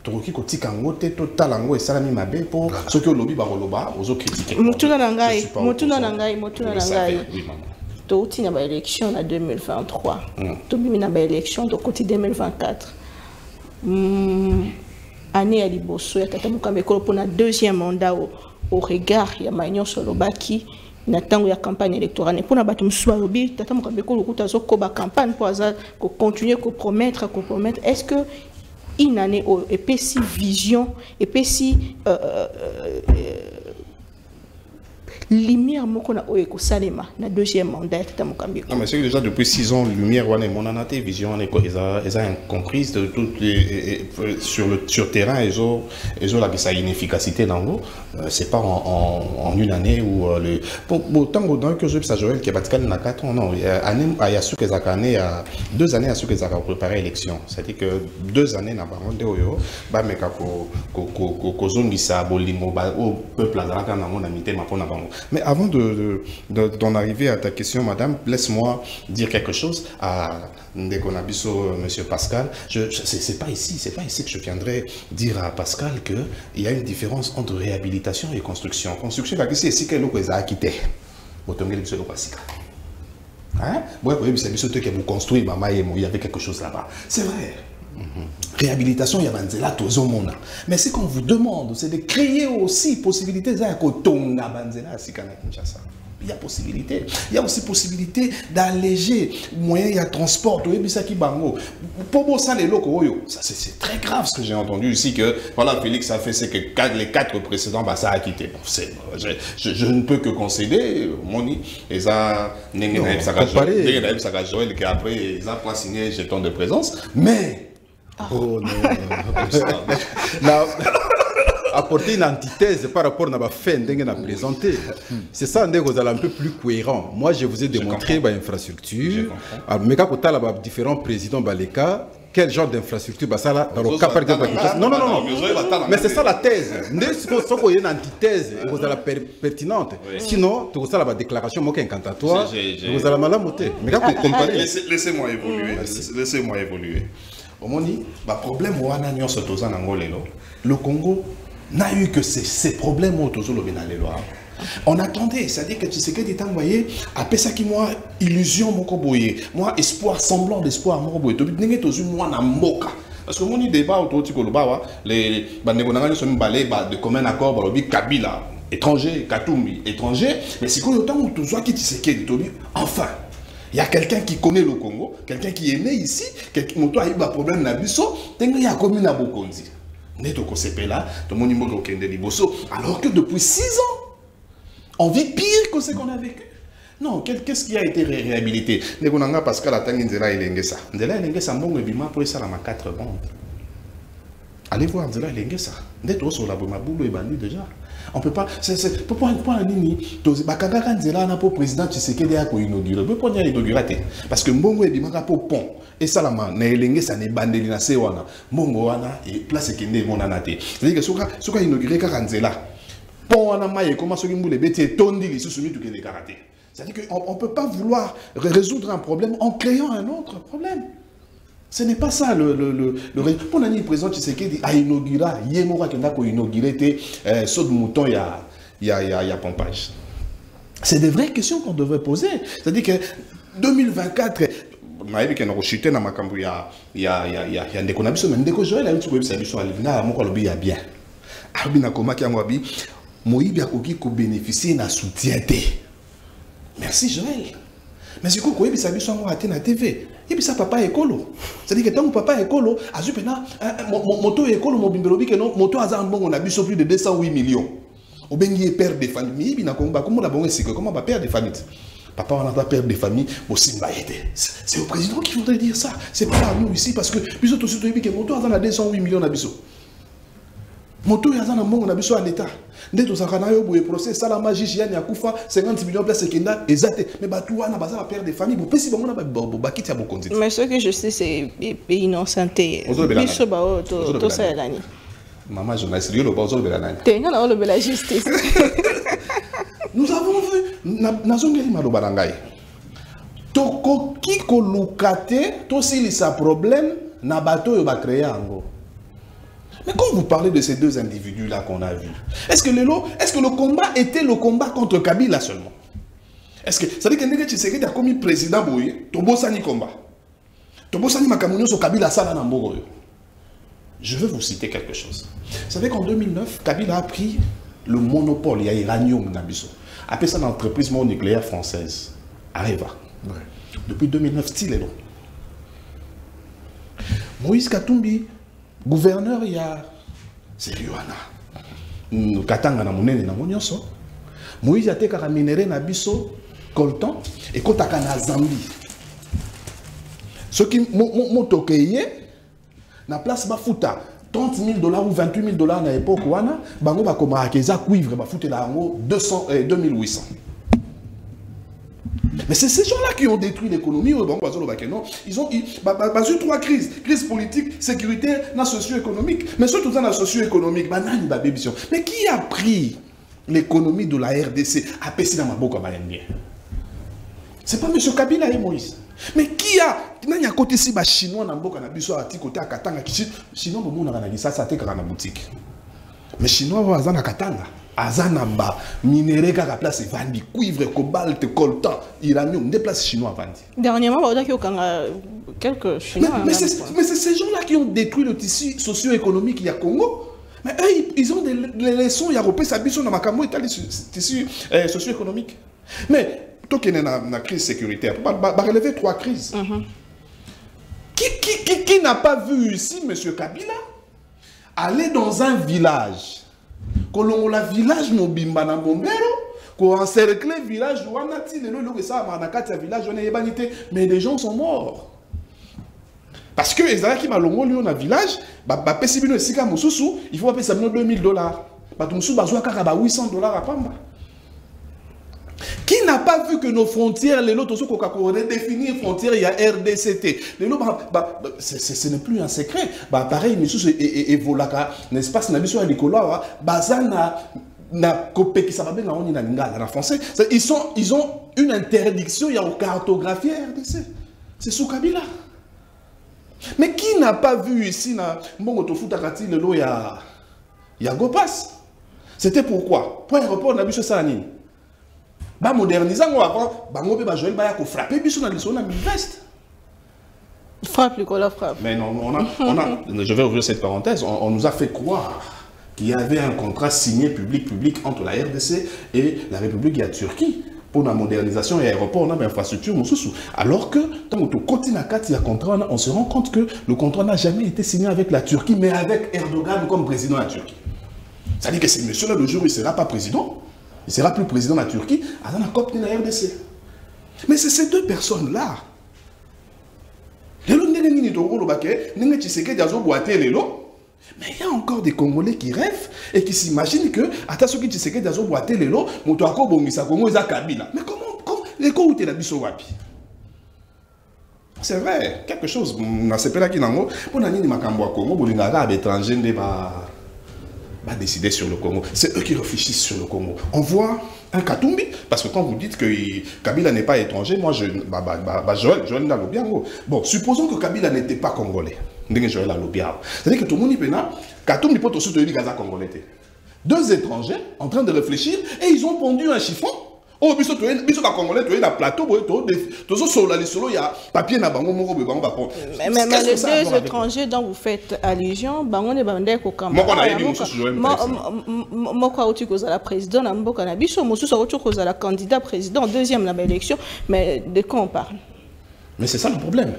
toki ko tikango te totalango et salami mabe pour ceux qui ont lobby baroloba, aux autres critiquer. Motuna nangai. Oui, maman. Tout na ba élection en 2023. Tout bimi na ba élection de côté 2024. année à liboso ya tata Mukamba Ekolo pour un deuxième mandat au regard ya Magnon Solobaki na tango ya campagne électorale pour na batu msuwa lobi tata Mukamba Ekolo kuta zo ko ba campagne pour ça ko continuer ko promettre est-ce que une année et puis si vision et puis si lumière moko na oyo ekosalema na deuxième mandat tata Mukamba Ekolo. Non mais c'est que déjà depuis 6 ans lumière wana mon anaté vision wana eza incomprise de toutes les sur terrain ils ont la sa inefficacité nango c'est pas en une année ou le tant dans que je ça Joël qui batikali na 4 ans non année il y a ce que ça année à 2 années à ce que ça préparer élection c'est-à-dire que 2 années na bango oyo ba meka ko zongisa bolingo ba au peuple azalaka nango na mitema pona bango. Mais avant d'en arriver à ta question, madame, laisse-moi dire quelque chose à Ndeko Nabiso, monsieur Pascal. C'est pas ici que je viendrai dire à Pascal qu'il y a une différence entre réhabilitation et construction. Construction, c'est ici que l'on a quitté. Hein? Oui, c'est que vous construisez, il y avait quelque chose là-bas. C'est vrai. Réhabilitation, il y a Banzela, tout le monde. Mais ce qu'on vous demande, c'est de créer aussi possibilité de il y a possibilité. Il y a aussi possibilité d'alléger moyens, il y a transport, c'est très grave ce que j'ai entendu ici que voilà, Félix a fait ce que les 4 précédents, bah, ça a quitté. Je ne peux que concéder, Moni, et ça, Joël qui après, ils ont signé jeton de présence, mais oh non, apporter une antithèse par rapport à la fin d'engue présenté. C'est ça, vous allez un peu plus cohérent. Moi, je vous ai démontré l'infrastructure. Mais quand vous avez différents présidents, quel genre d'infrastructure dans le cas par exemple non. Mais c'est ça la thèse. Si vous avez une antithèse, vous avez la pertinente. Sinon, vous avez la déclaration incantatoire, vous allez mal monter. Mais quand vous comparez. Laissez-moi évoluer. Omoni, le problème le Congo n'a eu que ces problèmes autour de l'eau. On attendait, c'est-à-dire que tu sais que tu t'as envoyé, après ça qui moi illusion moi espoir, semblant d'espoir moi na moka. Parce que mon débat autour de Koloba, les bandégonanga sont balés de commun accord Kabila étranger, Katumbi étranger, mais c'est quoi autant où tu vois qui tu sais que enfin. Il y a quelqu'un qui connaît le Congo, quelqu'un qui est né ici, quelqu'un qui a eu un problème dans le biso, il y a commune à Bokondi. Alors que depuis 6 ans, on vit pire que ce qu'on a vécu. Non, qu'est-ce qui a été réhabilité? Pascal a dit Nzela Elengesa. Nzela Elengesa, mon bima pour ça la 4 bandes. Allez voir Nzela Elengesa. D'être sur la boule et bandit déjà. On peut pas. C'est pourquoi un nini. Bakanga Nzela n'a pas président Tshisekedi a ko inaugurer. Pourquoi il a inauguré? Parce que Mbongo et bima pour pont. Et ça la man, na Elengesa ne bandeli na sewana. Mbongo wana et place kende monanate. C'est-à-dire que soka inauguré Nzela. Pont wana maye comment soki mbule beti tondi li soumis tout que des karaté. C'est-à-dire qu'on ne peut pas vouloir résoudre un problème en créant un autre problème. Ce n'est pas ça le pour l'année président Tshisekedi a inauguré, Yemora qui a inauguré saut de mouton il y a pompage. C'est des vraies questions qu'on devrait poser. C'est-à-dire que 2024, il y a des conditions, mais des Joël a eu tout ça sur Alivina, mon lobby a bien. Arbina Koma qui a moabi, Moïbi a bénéficier d'un soutien. Merci Joël. Mais du coup, quand il s'habille sur moi à la TV, il y a papa écolo. C'est-à-dire que tant que papa écolo, a vu maintenant, moto écolo, mon bimbelobi, que non, moto a bon, on a vu sur plus de 208 millions. Au bengi père des familles, il n'a pas comment la bonne c'est que comment va père des familles. Papa, on n'a pas père des familles, aussi c'est au président qui voudrait dire ça. C'est pas à nous ici parce que, puis surtout, que moto a 208 millions d'habitants. Moto ya zana mbongo na biso à l'état ndeto zakana yo boye procès sala magie yani akufa 50 millions place kenda ezate mais batu wana baza ba père de famille bopesi bango na ba kiti ya bokonzi. Mais ce que je sais c'est innocenté biso ba to ça lani maman journaliste yo lo ba zo bela nani tenga na lo bela justice. Nous avons vu nazongeli maloba na ngai toko kiko lukate to silisa problème na bato yo ba créer ango. Mais quand vous parlez de ces deux individus-là qu'on a vus, est-ce que le combat était le combat contre Kabila seulement? Est-ce que ça veut dire que Ndege Tshisekedi a commis président Boye, Tobosani combat. Tobosani makamunyo sur Kabila sala na mbogo yo. Je veux vous citer quelque chose. Vous savez qu'en 2009, Kabila a pris le monopole, il y a Iranium Nabiso, appelé ça l'entreprise nucléaire française, Areva. Ouais. Depuis 2009, style est long. Moïse Katumbi, gouverneur, il y a Seriwana. Katanga na monene na monyoso. Moïse a été minéré na biso, coltan, et quand on a Zambie. Ce qui m'ont na place bafuta 30 000 $ ou 28 000 $ à l'époque, bango bakoma akeza cuivre bafuta la 2800. Mais c'est ces gens-là qui ont détruit l'économie. Ils ont eu trois crises. Crise politique, sécuritaire, socio-économique. Mais surtout dans la socio-économique, mais qui a pris l'économie de la RDC à Pessi dans ma boca? C'est pas M. Kabila et Moïse. Mais qui a à côté si les Chinois na mboka na biso ati côté à Katanga Chinois bo mona na ça te na boutique. Mais Chinois wa azana Katanga, azana ba minéraux ka place vandi cuivre, cobalt, coltan, uranium, des places chinois vandi. Dernièrement ba odaki okanga quelques Chinois. Mais c'est ces gens-là qui ont détruit le tissu socio-économique du Congo. Mais eux, ils ont des leçons ya repé sa biso na makambo et tissu socio-économique. Mais tout qui est dans la crise sécuritaire, va relever trois crises. Qui n'a pas vu ici, M. Kabila, aller dans un village, que l'on a village Mobimba na Bombero, qu'on encercle le village, mais les gens sont morts. Parce que les gens qui m'ont dans le village, il faut payer 2000 $. Il faut 800 $. À Pamba. Qui n'a pas vu que nos frontières, les lots, redéfinir les frontières, il y a RDCT. Les lots, ce n'est plus un secret. Pareil, monsieur, et voilà, l'espace n'a pas l'école, bazana, na copé qui s'appelle en français. Ils ont une interdiction, il y a une cartographie RDC. C'est sous Kabila. Mais qui n'a pas vu ici, il y a Gopas. C'était pourquoi? Pour l'aéroport, on a vu ça. Ba moderniser avant, bango be ba joël ba ya ko frapper biso na liso na veste. Frappe la frappe. Mais non, je vais ouvrir cette parenthèse, on nous a fait croire qu'il y avait un contrat signé public entre la RDC et la République de la Turquie pour la modernisation et l'aéroport, on a l'infrastructure, alors que tant que continue à contrat, on se rend compte que le contrat n'a jamais été signé avec la Turquie, mais avec Erdogan comme président de la Turquie. Ça dit que ce monsieur-là, le jour où il ne sera pas président, il ne sera plus président de la Turquie, il a copté la RDC. Mais c'est ces deux personnes-là. Mais il y a encore des Congolais qui rêvent et qui s'imaginent que, mais comment c'est vrai, quelque chose. Décider sur le Congo. C'est eux qui réfléchissent sur le Congo. On voit un Katumbi, parce que quand vous dites que Kabila n'est pas étranger, moi, Joël Nalobiango. Bon, supposons que Kabila n'était pas congolais. C'est-à-dire que tout le monde dit que Katumbi peut aussi te dire Gaza congolais. Deux étrangers en train de réfléchir et ils ont pondu un chiffon. Oh, biso ba congolais, tu es dans plateau, tu es sur la solo, il y a papier na bango moko bango ba. Mais les deux étrangers dont vous faites allusion, bango ne bandé ko kamba. Moko na yebi mususu yo moko auti ko za la président na mboka na biso, mususu auti ko za la candidat président deuxième na élection, mais de quoi on parle? Mais c'est ça le problème.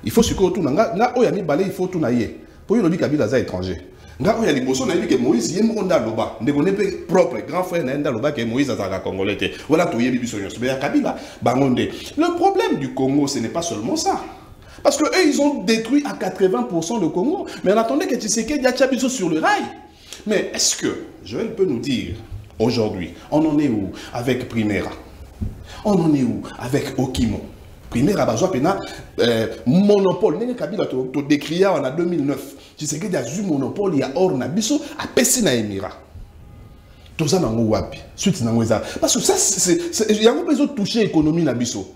Il faut suko tout na oyami balé, il faut tout na yé. Pour yo lobi Kabila za étranger. Nga oya liboso na yebi que Moïse yemo nda loba ndeko nepe propre grand frère na nda loba que Moïse azaka congolais. Voilà to yebi biso nyonso. Mais Kabila bangonde. Le problème du Congo, ce n'est pas seulement ça. Parce que eux ils ont détruit à 80% le Congo, mais on attendait que Tshisekedi y a Tchabiso sur le rail. Mais est-ce que Joël peut nous dire aujourd'hui, on en est où avec Primera? On en est où avec Okimo? Primera bazwa pena monopole. Nene Kabila to décria en 2009. Tshisekedi a eu monopole, il y a or na biso a pesi na Émirat. Tout ça nango wapi. Suite nango eza. Parce que ça il y a un besoin de toucher l'économie na biso.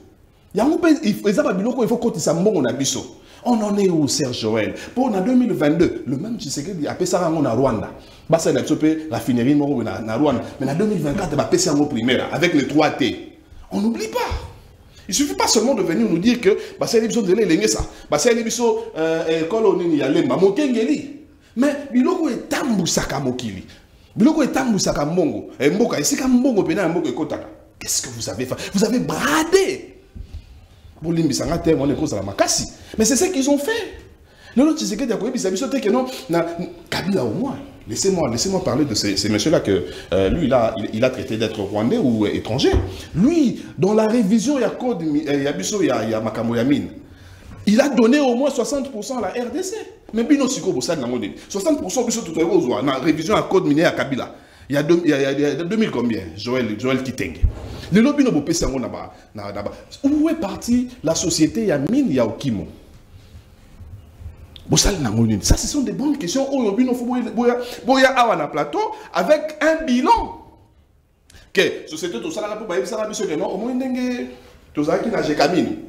Il y a un besoin il faut côté ça mbongo na biso. On en est où, Serge Joël? Pour en 2022, le même Tshisekedi a pesi rango na Rwanda. Basa na bisope raffinerie moko na Rwanda. Mais en 2024 ba pesi rango Primera avec les 3T. On n'oublie pas. Il ne suffit pas seulement de venir nous dire que c'est l'émission de l'élection ça, c'est l'émission colonine y aller, mais etambusaka mokili. Biloko etambusaka mbongo. Et mboka, esika mbongo pena mbongo ekotaka. Qu'est-ce que vous avez fait? Vous avez bradé. Bolimbisanga terme, on est cause à la makasi. Mais c'est ce qu'ils ont fait. Non, tu sais que que non, Kabila au moins. Laissez-moi parler de ces messieurs-là que lui, il a traité d'être rwandais ou étranger. Lui, dans la révision, il y a code, il y a Makamo Yamine. Il a donné au moins 60% à la RDC. Mais bino siko bossa na ngone. 60% biso tout dans la révision à code minier à Kabila. Il y a 2000 combien? Joël Kitenge. Le lobby no bopé sango na ba. Où est partie la société ya mine ya Okimo? Ça, ce sont des bonnes questions. Boya awa plateau avec un bilan. Que société tout ça là pour baïb ça là biso que non au moins ndenge to za ki na jekamini.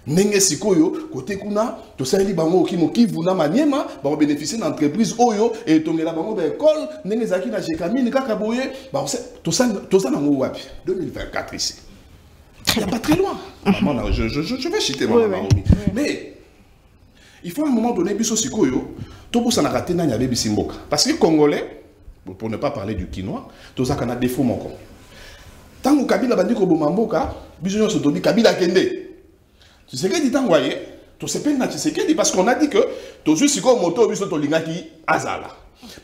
Ndenge sikoyo côté kuna to ça li bango Okimo ki vuna maniema ba bénéficier d'entreprise oyo et tongela bango ba école ndenge za ki na jekamini kaka boye ba to ça na ngo wapi 2024 ici. Il n'y a pas très loin. Maman, je vais chiter maman. Mais il faut à un moment donné, biso sikoyo, tout ça n'a raté n'a yabe bisimboka. Parce que Congolais, pour ne pas parler du Quinois, tout ça qu'on a défaut mon con. Tant que Kabila bandi ko bomamboka, biso nyo sotobi Kabila kende. Tu sais que dit tant voyé, tout se peine na tu sais que dit parce qu'on a dit que tout juste siko moto biso to lingaki azala.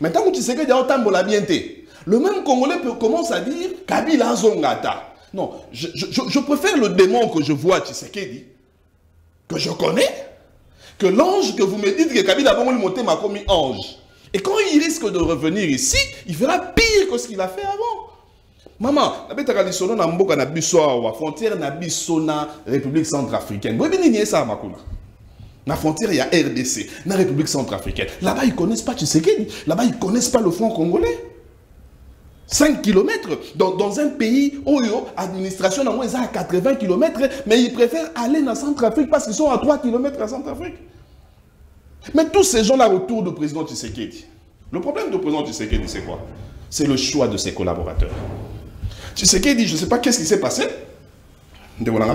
Maintenant tu sais que dit otambola bienté. Le même Congolais commence à dire Kabila zongata. Non, je préfère le démon que je vois, tu sais que dit, que je connais. Que l'ange que vous me dites que Kabila a monté m'a commis ange. Et quand il risque de revenir ici, il fera pire que ce qu'il a fait avant. Maman, la bête a dit son nom na mboka na biso wa frontière na biso na République centrafricaine. Vous avez dit ça makuna. Na frontière il y a RDC, na République centrafricaine. Là-bas ils connaissent pas Tshisekedi, là-bas ils connaissent pas le front congolais. 5 km dans un pays où l'administration est à 80 km, mais ils préfèrent aller dans Centrafrique parce qu'ils sont à 3 km à Centrafrique. Mais tous ces gens-là autour du président Tshisekedi, le problème du président Tshisekedi, c'est quoi? C'est le choix de ses collaborateurs. Tshisekedi, je ne sais pas qu'est-ce qui s'est passé.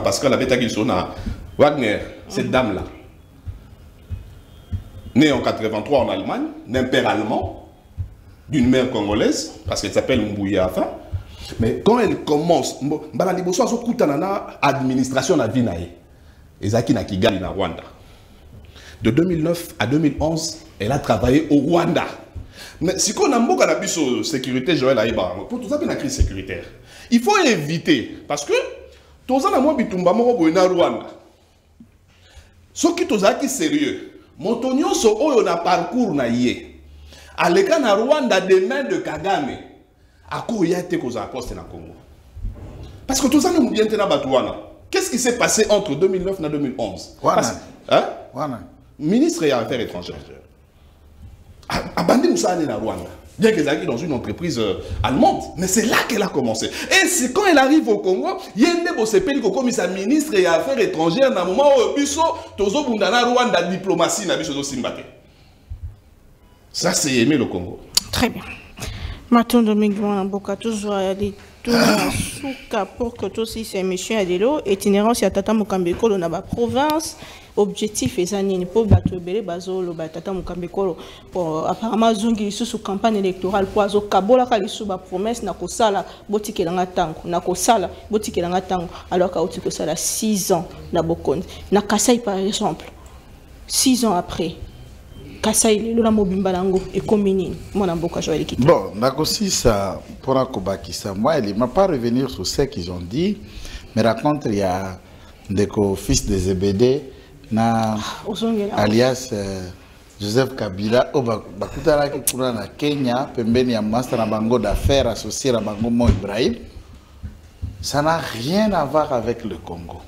Parce que la bête à Wagner, cette dame-là, née en 83 en Allemagne, d'un père allemand, d'une mère congolaise, parce qu'elle s'appelle Mbouya Afa. Mais quand elle commence, administration na Vinae, Ezaki na Kigali na Rwanda. De 2009 à 2011, elle a travaillé au Rwanda. Mais si on a une sécurité, Joël Aïba, pour tout ça, une crise sécuritaire, il faut éviter, parce que tout ça, moi, bitumba moko na Rwanda. Ce qui est sérieux, Montonio so oyo na parcours na yé. À l'écran na Rwanda des mains de Kagame, à quoi il y a été cause à poste na Congo. Parce que tout ça nous vient de Batouana. Qu'est-ce qui s'est passé entre 2009 et 2011? Ministre des Affaires étrangères. Abandi Moussa na Rwanda. Bien qu'elle arrive dans une entreprise allemande, mais c'est là qu'elle a commencé. Et c'est quand elle arrive au Congo, il y a un pays comme sa ministre des Affaires étrangères, dans le moment où Biso, Tozo Bundana Rwanda diplomatie, na Biso Simbate. Ça, c'est aimer le Congo. Très bien. Maintenant, Dominique Mboka, toujours à aller tout pour que tous ces messieurs Adelo, itinérance à Tata Mukambeko, dans la province, objectif est anine pour battre le bazo, Tata Mukambeko, pour apparemment zungi sous campagne électorale, pour azo kabola kalisuba promesse, na kosala, botike langa tango, na kosala, botike langa tango, alors qu'à otiko sala 6 ans, na Bokonde. Na Kasai par exemple, 6 ans après. Kasai le la mobimba lango et commune mon amboka Joël Kitenge. Bon, d'accord, si ça pour un ça moi il m'a pas revenir sur ce qu'ils ont dit, mais raconte il y a des fils de Zebede na alias Joseph Kabila au bakutala ki kuna na Kenya pembeni ya master na bango d'affaires associé à bango Mo Ibrahim. Ça n'a rien à voir avec le Congo.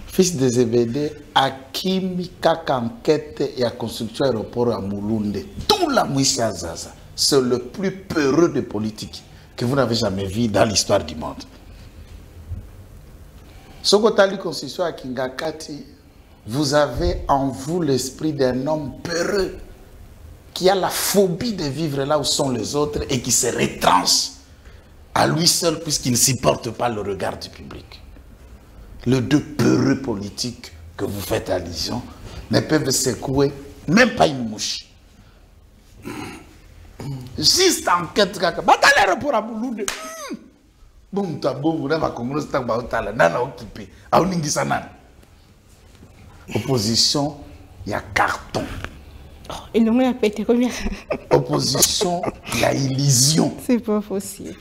Fils de Zebede, Akimi Kakanket et à construction aéroport à Mulunde. Tout la Mouissa Zaza. C'est le plus peureux de politique que vous n'avez jamais vu dans l'histoire du monde. Sokotali construction à Kingakati, vous avez en vous l'esprit d'un homme peureux qui a la phobie de vivre là où sont les autres et qui se retranche à lui seul puisqu'il ne supporte pas le regard du public. Les deux peureux politiques que vous faites allusion ne peuvent secouer même pas une mouche. Juste enquête kaka. Bata l'aéroport à Mouloudé. Bon, t'as bon, vous n'avez pas compris, c'est un baotala. Nana occupé. Aouningi nan. Opposition, il y a carton. Et le monde a pété combien? Opposition, il y a illusion. C'est pas possible.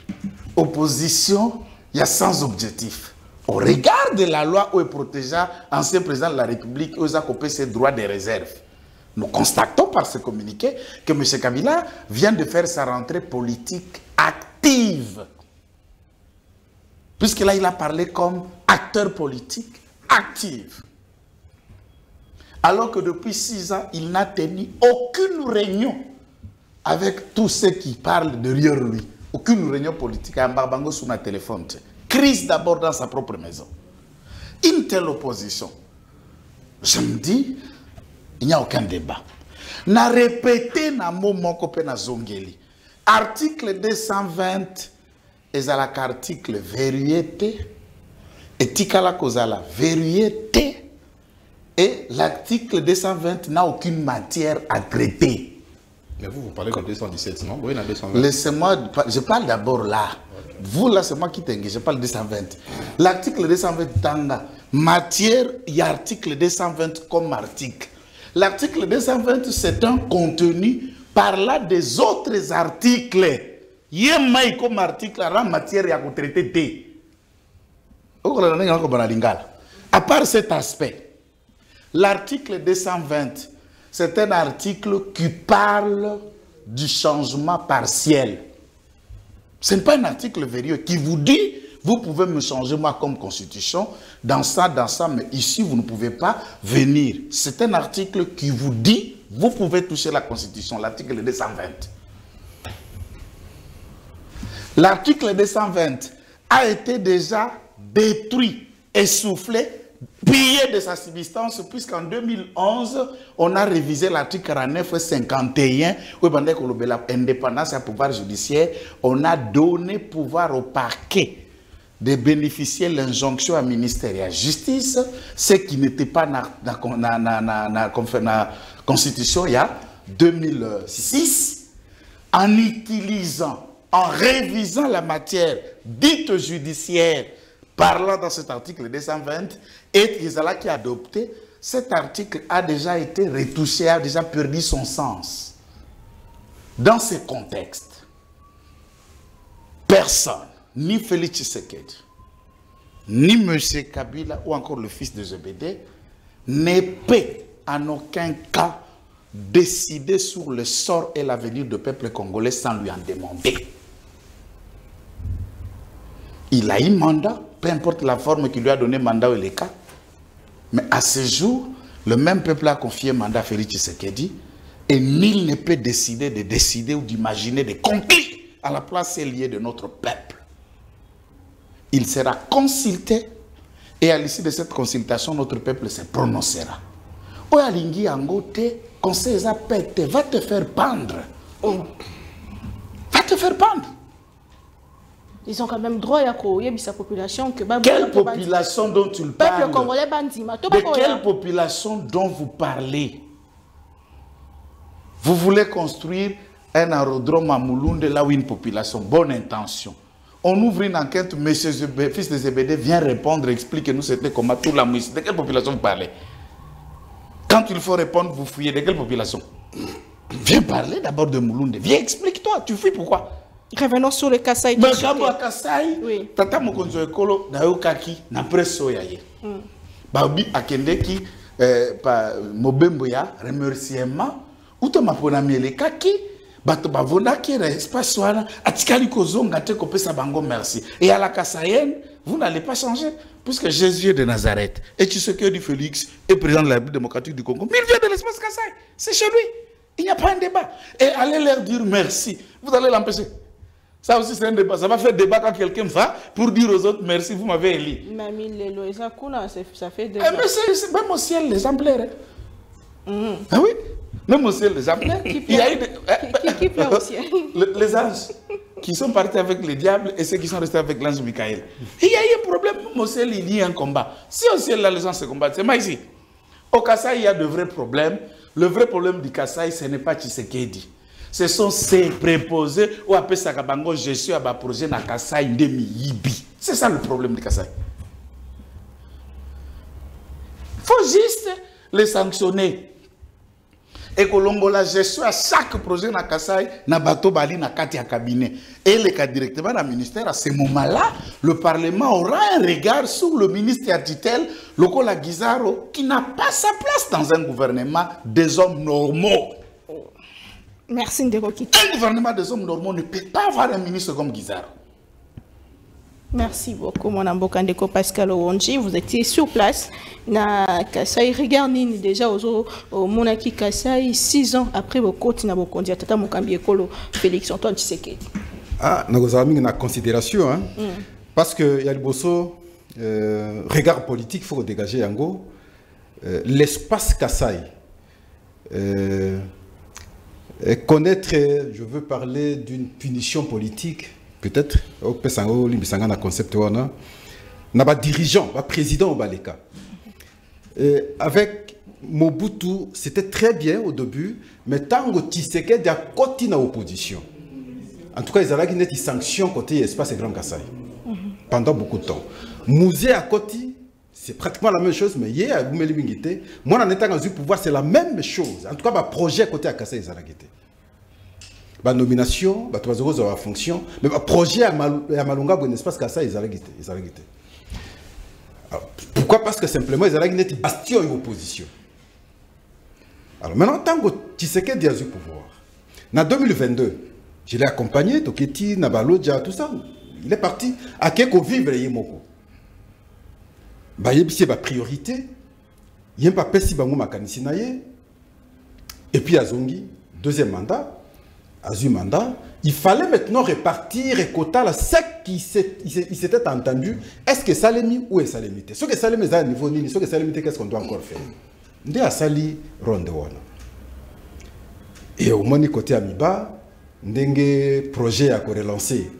Opposition, il y a sans objectif. Au regard de la loi où est protégé l'ancien président de la République, où il a coupé ses droits de réserve. Nous constatons par ce communiqué que M. Kabila vient de faire sa rentrée politique active. Puisque là, il a parlé comme acteur politique actif. Alors que depuis 6 ans, il n'a tenu aucune réunion avec tous ceux qui parlent derrière lui. Aucune réunion politique à Mbarbango sur un téléphone. Crise d'abord dans sa propre maison. Une telle opposition, je me dis, il n'y a aucun débat. Na répété na moment kopé na zongeli. Article 220 ezalak article verrouillé et tikala kozala verrouillé et l'article 220 n'a aucune matière à traiter. Mais vous parlez de 217, non? Oui, 220. Laissez-moi, je parle d'abord là. Vous là, c'est moi qui t'engage, je parle de 220. L'article 220 tanga matière, il y a article 220 comme article. L'article 220, c'est un contenu parlant des autres articles. Il y a comme article en matière à traiter. À part cet aspect, l'article 220, c'est un article qui parle du changement partiel. Ce n'est pas un article vérieux qui vous dit, vous pouvez me changer moi comme constitution, dans ça, mais ici vous ne pouvez pas venir. C'est un article qui vous dit, vous pouvez toucher la constitution, l'article 220. L'article 220 a été déjà détruit, essoufflé, pillé de sa substance, puisqu'en 2011, on a révisé l'article 49 et 51, où l'indépendance et le pouvoir judiciaire, on a donné pouvoir au parquet de bénéficier de l'injonction à ministère et à la justice, ce qui n'était pas dans la Constitution il y a 2006, en utilisant, en révisant la matière dite judiciaire, parlant dans cet article 220, et Isala qui a adopté, cet article a déjà été retouché, a déjà perdu son sens. Dans ce contexte, personne, ni Félix Tshisekedi, ni M. Kabila, ou encore le fils de Zebedé, ne peut en aucun cas décider sur le sort et l'avenir du peuple congolais sans lui en demander. Il a eu mandat, peu importe la forme qu'il lui a donné mandat ou les cas. Mais à ce jour, le même peuple a confié mandat à Félix Tshisekedi et nul ne peut décider ou d'imaginer de conclure à la place liée de notre peuple. Il sera consulté et à l'issue de cette consultation, notre peuple se prononcera. Oyalingi Angote, conseil Zapete, va te faire pendre. Oh. Va te faire pendre. Ils ont quand même droit à sa population. Quelle population dont tu parles? Peuple congolais bandima. De quelle population dont vous parlez? Vous voulez construire un aérodrome à Moulounde là où une population, bonne intention. On ouvre une enquête, monsieur fils de Zebedé vient répondre, expliquez-nous c'était comment tout la mousse. De quelle population vous parlez? Quand il faut répondre, vous fouillez. De quelle population? Viens parler d'abord de Moulounde. Viens, explique-toi. Tu fuis pourquoi? Revenons sur le Kassai. Mais Kassai, oui. Tata Mokonzo Ekolo, Naokaki, na presso yaye. Babi Akendeki, Mobemboya, remerciement, ou to mapona miele kaki, bato bavona qui espace wana, atikali kozonga te kopesa bango merci. Et à la Kassaïenne, vous n'allez pas changer, puisque Jésus de Nazareth, et Tshisekedi Félix est président de la République démocratique du Congo, mais il vient de l'espace Kassai, c'est chez lui. Il n'y a pas un débat. Et allez leur dire merci, vous allez l'empêcher. Ça aussi, c'est un débat. Ça va faire débat quand quelqu'un va pour dire aux autres merci, vous m'avez élu. Mais ça fait débat. Mais c'est même au ciel l'exemplaire. Ah oui, même au ciel l'exemplaire. Il y a eu qui pleure au ciel? Les anges qui sont partis avec le diable et ceux qui sont restés avec l'ange Michael. Il y a eu un problème. Même au ciel, il y a un combat. Si au ciel, là, les gens se combattent, c'est pas ici. Au Kassai, il y a de vrais problèmes. Le vrai problème du Kassai, ce n'est pas Tshisekedi. Ce sont ces préposés ou après ça, je suis à un projet na Kasai Ndemi. C'est ça le problème de Kasai. Il faut juste les sanctionner. Et que la gestion à chaque projet na Kasai, na bateau bali na kati ya cabinet. Et le cas directement dans le ministère, à ce moment-là, le Parlement aura un regard sur le ministre à tutelle, Lokola Guizaro, qui n'a pas sa place dans un gouvernement des hommes normaux. Merci Ndeko. Un gouvernement des hommes normaux ne peut pas avoir un ministre comme Guizaro. Merci beaucoup, mon amboka Ndeko Pascal Owonji. Vous étiez sur place. Na Kasai, regardez déjà au Monaki Kasai, 6 ans après vos côtes, na bokondi Tata Mokambi Ekolo, Félix Antoine Tshisekedi. Ah, nous avons une considération, hein, parce que y a le bosso regard politique, il faut dégager Yango. L'espace Kasai. Connaître, je veux parler d'une punition politique. Peut-être, au Pesango, l'Imbisanga na concept wana, na ba dirigeant, ba président au Baleka. Avec Mobutu, c'était très bien au début, mais tant que Tshisekedi a côté na opposition. En tout cas, ils avaient des sanctions côté espace et Grand Kassai pendant beaucoup de temps. Musée à côté, c'est pratiquement la même chose, mais hier à Goumeli Bingité, moi en étant dans le pouvoir, c'est la même chose. En tout cas, le projet côté à Kassai, ils avaient été. La nomination, la 3 euros la fonction, mais le projet à Malunga, un espace comme ça, ils allaient guetter. Pourquoi? Parce que simplement, ils allaient guetter bastion et opposition. Alors maintenant, tant que Tshisekedi a eu pouvoir, en 2022, je l'ai accompagné, Toketi, Nabaloja, tout ça, il est parti à Keko vivre Yemoko. Il y a une priorité, il y a un papier si bango makanisi naye, et puis Azongi, deuxième mandat. Mandat, il fallait maintenant répartir et quota la sec qui s'était entendu. Est-ce que ça l'est mis ou est-ce que ça l'est mis? Ce que ça l'est mis à niveau ni ce que ça l'est mis, qu'est-ce qu'on doit encore faire? On a sali ronde wana. Et au moins côté Amiba, n'enge projet à relancer.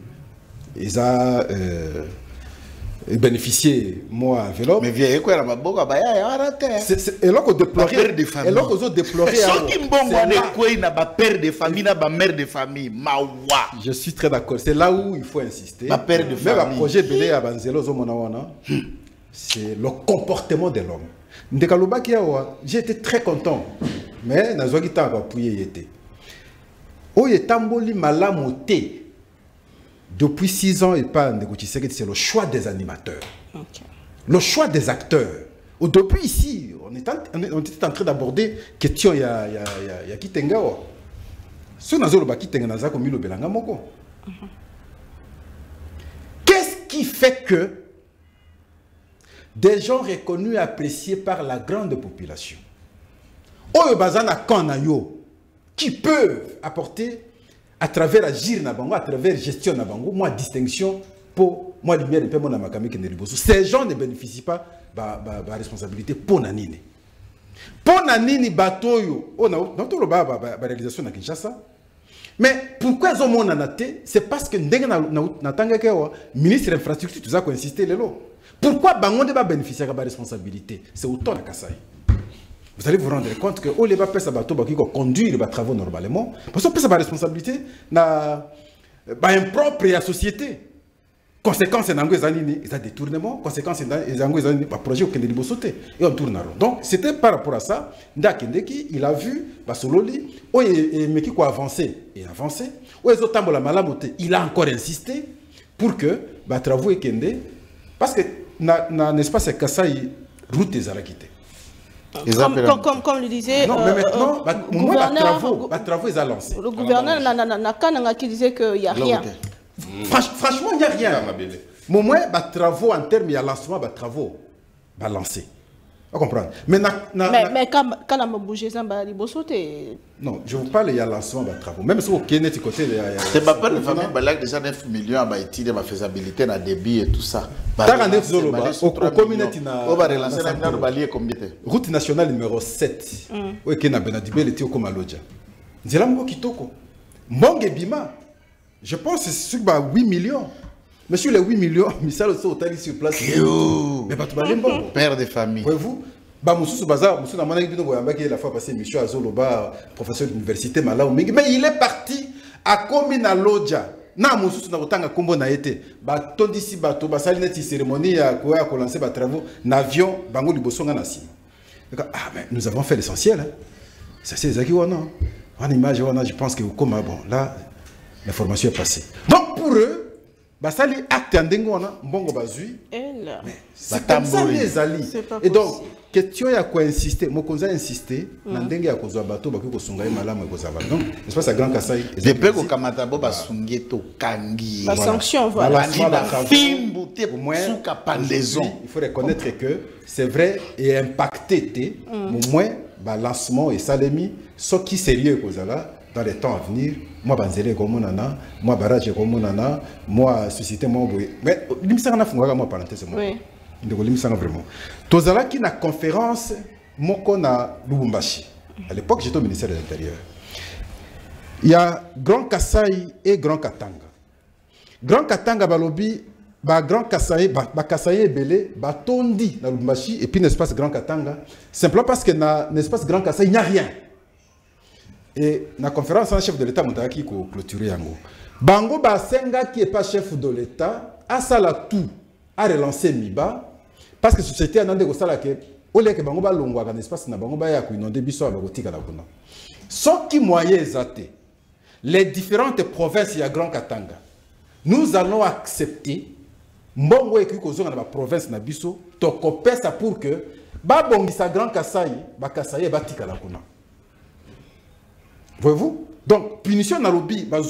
Ils ont bénéficié moi enveloppe. Mais vieille quoi la maboka ba ya arrêté. Et là qu'on déplorait. Et là qu'on déplorait. Ceux qui mbongo quoi na ba père de famille na ba mère de famille mawa. Je suis très d'accord. C'est là où il faut insister. Ba père de famille. Même le projet belé à Banzelo Zomonawana. C'est le comportement de l'homme. Ndekaloba qui a j'ai été très content. Mais na zogi ta ba pouye yete. Oye tamboli malamoté. Depuis 6 ans, c'est le choix des animateurs. Okay. Le choix des acteurs. Depuis ici, on était en train d'aborder la question de Kitenga. Qu'est-ce qui fait que des gens reconnus et appréciés par la grande population, qui peuvent apporter à travers agir na bango, à travers gestion na bango, moi distinction pour moi lumière et mon amakami qui n'est pas. Ces gens ne bénéficient pas de responsabilité pour nanini. Pour nanini batoyo, on a la réalisation na Kinshasa. Mais pourquoi ils ont nanaté? C'est parce que le ministre de l'infrastructure tout ça insisté les lots. Pourquoi bango ne pas bénéficier de la responsabilité? C'est autant la Kasai. Vous allez vous rendre compte que les gens qui conduisent les travaux normalement, parce qu'on peut avoir responsabilité impropre à la société. Conséquence, c'est un détournement. Conséquence, c'est un projet qui est sauté. Et on tourne en rond. Donc, c'était par rapport à ça. Ndakendeki, il a vu, il a avancé et avancé. Il a encore insisté pour que les travaux soient quittés. Parce que, n'est-ce pas, c'est Kasai, route des Alakité. Comme le disait non, mais maintenant, les travaux ils ont lancé. Le gouverneur n'a qui disait qu'il n'y a rien. Franchement, il n'y a rien. Moi, les travaux en termes de lancement, les travaux sont lancés. Vous comprenez? Mais quand on a bougé, ça va sauter. Non, je vous parle il y a lancement des travaux. Même si vous êtes du côté de... C'est pas de famille, il y a déjà 9 millions à étudier ma faisabilité, la débit et tout ça. Route nationale numéro 7. Oui, qui est Benadibel et Tio Maloja. Nzela Moko Kitoko. Mbonge Bima. Je pense que c'est 8 millions. Mais sur les 8 millions, Michel aussi au sur place. Mais pas tout le monde. Père de famille. Voyez-vous, Bah, Moussou Bazar, Moussou Namana, qui la fois passée, monsieur Azoloba, professeur d'université, mais il est parti à Komina Lodja. Na Moussou Nabotanga Kombo na été. Bah, tondisi bato, bah, salineti cérémonie à quoi a lancé des travaux, n'avion, bango libosonga nasi. Ah, mais nous avons fait l'essentiel. Hein. Ça, c'est Zaki Wana. En image, je pense que comme bon, là, l'information est passée. Donc, pour eux, basali acte andengona mbongo bazui c'est comme ça les alliés et donc question ya quoi insister mokonza insister na ndenge ya kozwa bato baki kosunga malamu kozava donc n'est pas ça grand Kasai depuis ko kamata bo basungi to kangi la sanction voilà fimbu te suka pendaison il faut reconnaître que c'est vrai et impacté au moins balancement et salemi ce qui sérieux kozala dans les temps à venir, moi, Banzele, moi, Barrage, moi, société, moi, mais l'imsanga n'a moi, parenthèse, moi. Oui. L'imsanga vraiment. Tozala qui na conférence, moko na Lubumbashi. À l'époque, j'étais au ministère de l'Intérieur. Il y a Grand Kasai et Grand Katanga. Grand Katanga, balobi, Grand Kasai, Kasai belé, Tondi na Lubumbashi, et puis l'espace Grand Katanga. Simplement parce que dans l'espace Grand Kasai, il n'y a rien. Et la conférence en chef de l'État qui a clôturé Yango. Bango Basenga qui n'est pas chef de l'État a sala tout a relancé Miba parce que la société a demandé que au lieu que Bango ba longwa dans l'espace na Bango ba ya ku inondé biso abakotika la kuna. Ce qui moyen athée les différentes provinces ya Grand Katanga. Nous allons accepter mbongo eki kozonga na ba province na biso to kopesa pour que ba bongisa Grand Kasai ba Kasai ba tika la kuna. Voyez-vous? Donc, punition Nairobi, en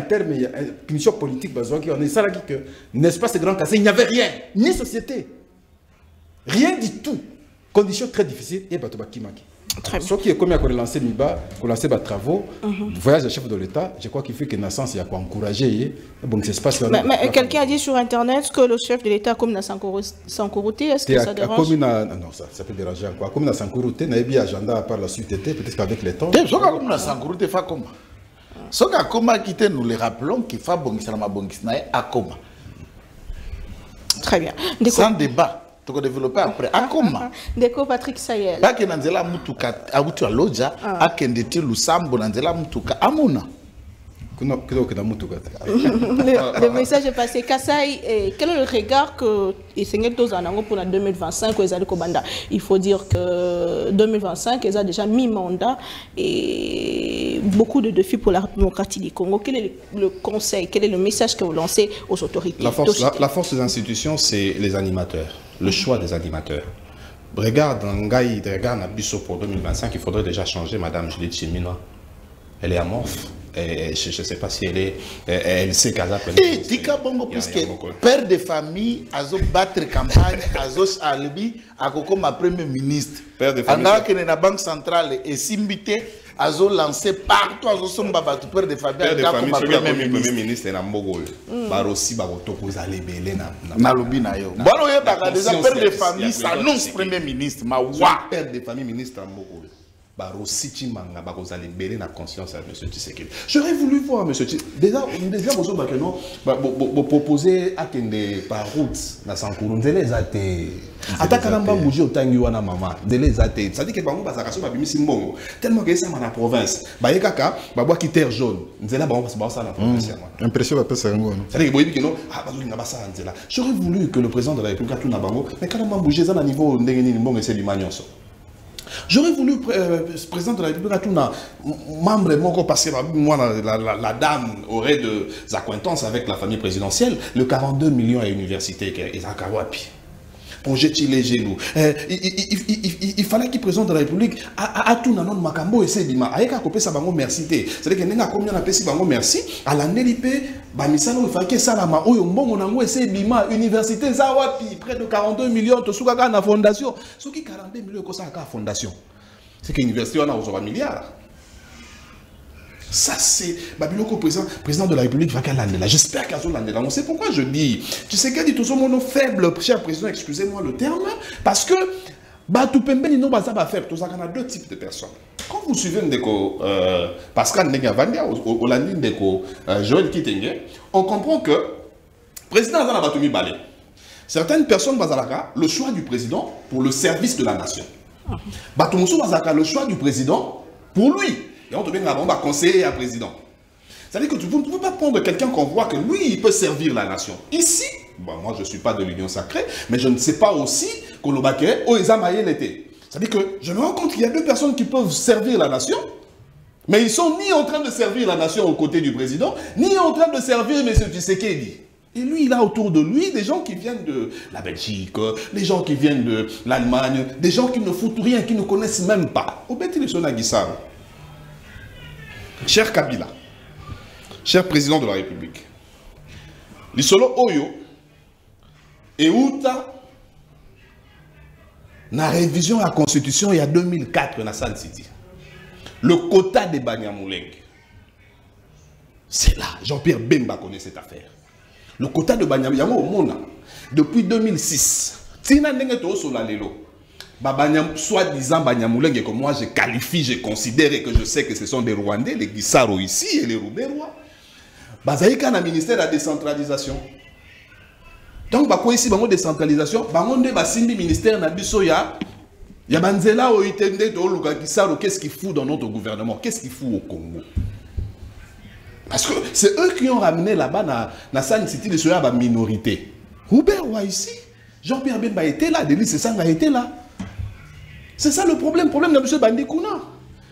termes de punition politique, on est ça que, n'est-ce pas, ce grand cassé, il n'y avait rien, ni société. Rien du tout. Conditions très difficiles, et Batobakimaki. Ce qui est comme il y a relancé Miba, relancé des travaux, voyage de chef de l'État, je crois qu'il fait que Nassance, il y a quoi encourager. Bon, mais quelqu'un a dit sur Internet que le chef de l'État, comme Sankourouté, est-ce que ça dérange? Non, ça peut déranger encore. Comme Sankourouté, il y a un agenda par la suite, peut-être qu'avec les temps. Comme Sankourouté, fait comment? Ce qu'Akoma quitté, nous les rappelons qu'il faut Bongisama Bongisnae Akoma. Très bien. Sans débat. Tu peux développer après. Akoma. Déco Patrick Sayel. Pas que Nanzela Mutuka, Abutu Aloja, Akendeti Lusambo, Nanzela Mutuka, Amuna. Le message est passé. Kassai, quel est le regard que Seigneur Tozanango pour la 2025 il faut dire que 2025, ils ont déjà mis mandat et beaucoup de défis pour la démocratie du Congo. Quel est le conseil, quel est le message que vous lancez aux autorités? La force des institutions, c'est les animateurs, le choix des animateurs. Regarde Ngaï, regarde Nabiso pour 2025, il faudrait déjà changer Madame Juliette Chimina. Elle est amorphe. Et je ne sais pas si elle sait qu'elle a pris. Et Tika Bongo, puisque père de famille, a battre campagne, a alibi, a comme premier ministre. Père de famille. Alors que la Banque centrale est simbité, a lancé partout, a somba tout père de famille. Père de famille, premier ministre, est en Mogol. Barosi, Baroto, vous allez belé na lobi na yo. Bon, déjà père de famille s'annonce premier ministre, ma wa. Père de famille, ministre en Mogol. La conscience à M. Tshisekedi. J'aurais voulu voir M. Tshisekedi. Déjà, vous proposez à par route dans Sankourou, de les athées. Attaquant bouger au Tanguana maman, de les athées. Ça dit que Bango Bazakaso va bimis Mbongo. Tellement que c'est dans la province. Bayekaka, Babois qui terre jaune. Nzela Bango passe ça la province. Impression va passer un ça dit que non, ah Bazou n'a pas ça Nzela. J'aurais voulu que le président de la République a tout Nabango, mais quand on bouger ça à niveau Ndengeni Mbongo c'est du Magnoso. J'aurais voulu président de la République à tout membre parce que moi la dame aurait des acquaintances avec la famille présidentielle, le 42 millions à l'université et à Kawapi. Pour jeter les genoux. Il fallait qu'il présente de la République à tout nanon makambo et c'est bima. Aïka kopé sa bango merci té. C'est-à-dire que n'enga combien appelé si bango merci à l'année l'ipé bamisano il fallait que ça la ma oyo mbongo nango et c'est bima université zawapi près de 42 millions to soukaka na fondation. Ce qui 42 millions ko ça ka fondation. C'est que l'université on a aux milliards. Ça, c'est Babiloko, président de la République, va qu'à l'année là. J'espère qu'à l'année là. C'est pourquoi je dis, tu sais qu'il dit tout ce monde faible, cher président, excusez-moi le terme, parce que Batupembe, il n'y a pas faire. Tout ça, il y a deux types de personnes. Quand vous suivez Pascal Negavandia, au landing de Joël Kitenge, on comprend que le président Zana Balé. Certaines personnes, le choix du président pour le service de la nation. Bato Moussou Bazaka, le choix du président, pour lui. Et on te vient avant, conseiller à président. C'est-à-dire que vous ne pouvez pas prendre quelqu'un qu'on voit que lui, il peut servir la nation. Ici, bon, moi je ne suis pas de l'Union sacrée, mais je ne sais pas aussi que le Baké, Oeza Maye l'était. C'est-à-dire que je me rends compte qu'il y a deux personnes qui peuvent servir la nation, mais ils sont ni en train de servir la nation aux côtés du président, ni en train de servir M. Tshisekedi. Et lui, il a autour de lui des gens qui viennent de la Belgique, des gens qui viennent de l'Allemagne, des gens qui ne foutent rien, qui ne connaissent même pas. Cher Kabila, cher président de la République, l'Isolo Oyo et Outa, na révision à la Constitution il y a 2004 dans San City. Le quota des Banyamulenge. C'est là, Jean-Pierre Bemba connaît cette affaire. Le quota de Banyamulenge, depuis 2006, soi-disant Banyamulenge, que moi je qualifie, je considère et que je sais que ce sont des Rwandais, les Guissaro ici et les Rouberois. Bazaïka na ministère de la décentralisation. Donc, bah ici, bah décentralisation, bah on est simbi ministère na biso ya banzela o itende do luka Guissaro, qu'est-ce qu'il fout dans notre gouvernement? Qu'est-ce qu'il fout au Congo? Parce que c'est eux qui ont ramené là-bas na San City de la minorité. Rouberois ici, Jean-Pierre Bemba était là, Denis Sessanga était là. C'est ça le problème de M. Bandikouna.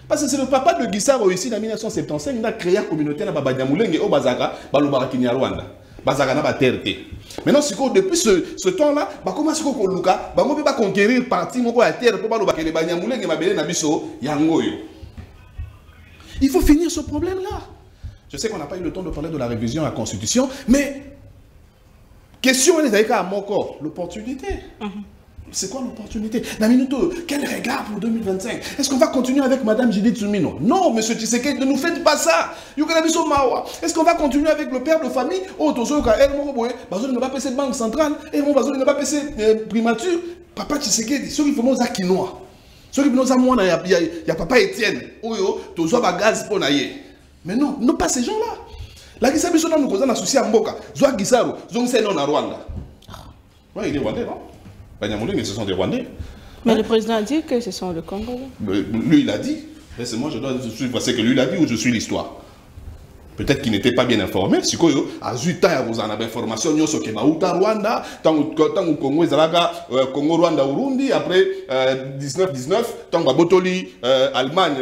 Parce que c'est le papa de Guissaro ici, en 1975, il a créé la communauté na Banyamulenge au Bazaka, Balobarakini à Rwanda. Bazaka na Baterté. Maintenant, depuis ce temps-là, comment est-ce qu'on Luka, on peut pas conquérir partie de la terre pour Balobakele Banyamulenge Mabele Nabiso, Yangoyo. Il faut finir ce problème-là. Je sais qu'on n'a pas eu le temps de parler de la révision à la Constitution, mais question est avec à mon corps, l'opportunité. C'est quoi l'opportunité? Naminouto, quel regard pour 2025? Est-ce qu'on va continuer avec Madame Judith Soumino? Non, monsieur Tshisekedi, ne nous faites pas ça. Est-ce qu'on va continuer avec le père de famille? Oh, Tozoka, elle ne va pas passer banque centrale, elle ne va pas passer primature. Papa Tshisekedi, ceux qui font ça quinoa. Ceux qui font ça, il y a papa Étienne. Oh, Tozoka gaz pour naïe. Mais non, non pas ces gens-là. La Guissaro, nous causons associé à Mboka. Zoa Guissaro, Zong Senon à Rwanda. Ouais, il est rwandais, non? Banyamulenge, ce sont des Rwandais. Mais le président a dit que ce sont le Congolais. Lui, il a dit. C'est moi, je dois suivre ce que lui, il a dit ou je suis l'histoire. Peut-être qu'il n'était pas bien informé. Si vous avez information, vous avez Rwanda, Congo, Congo, Rwanda, Burundi, après 19-19, tant Botoli, Allemagne,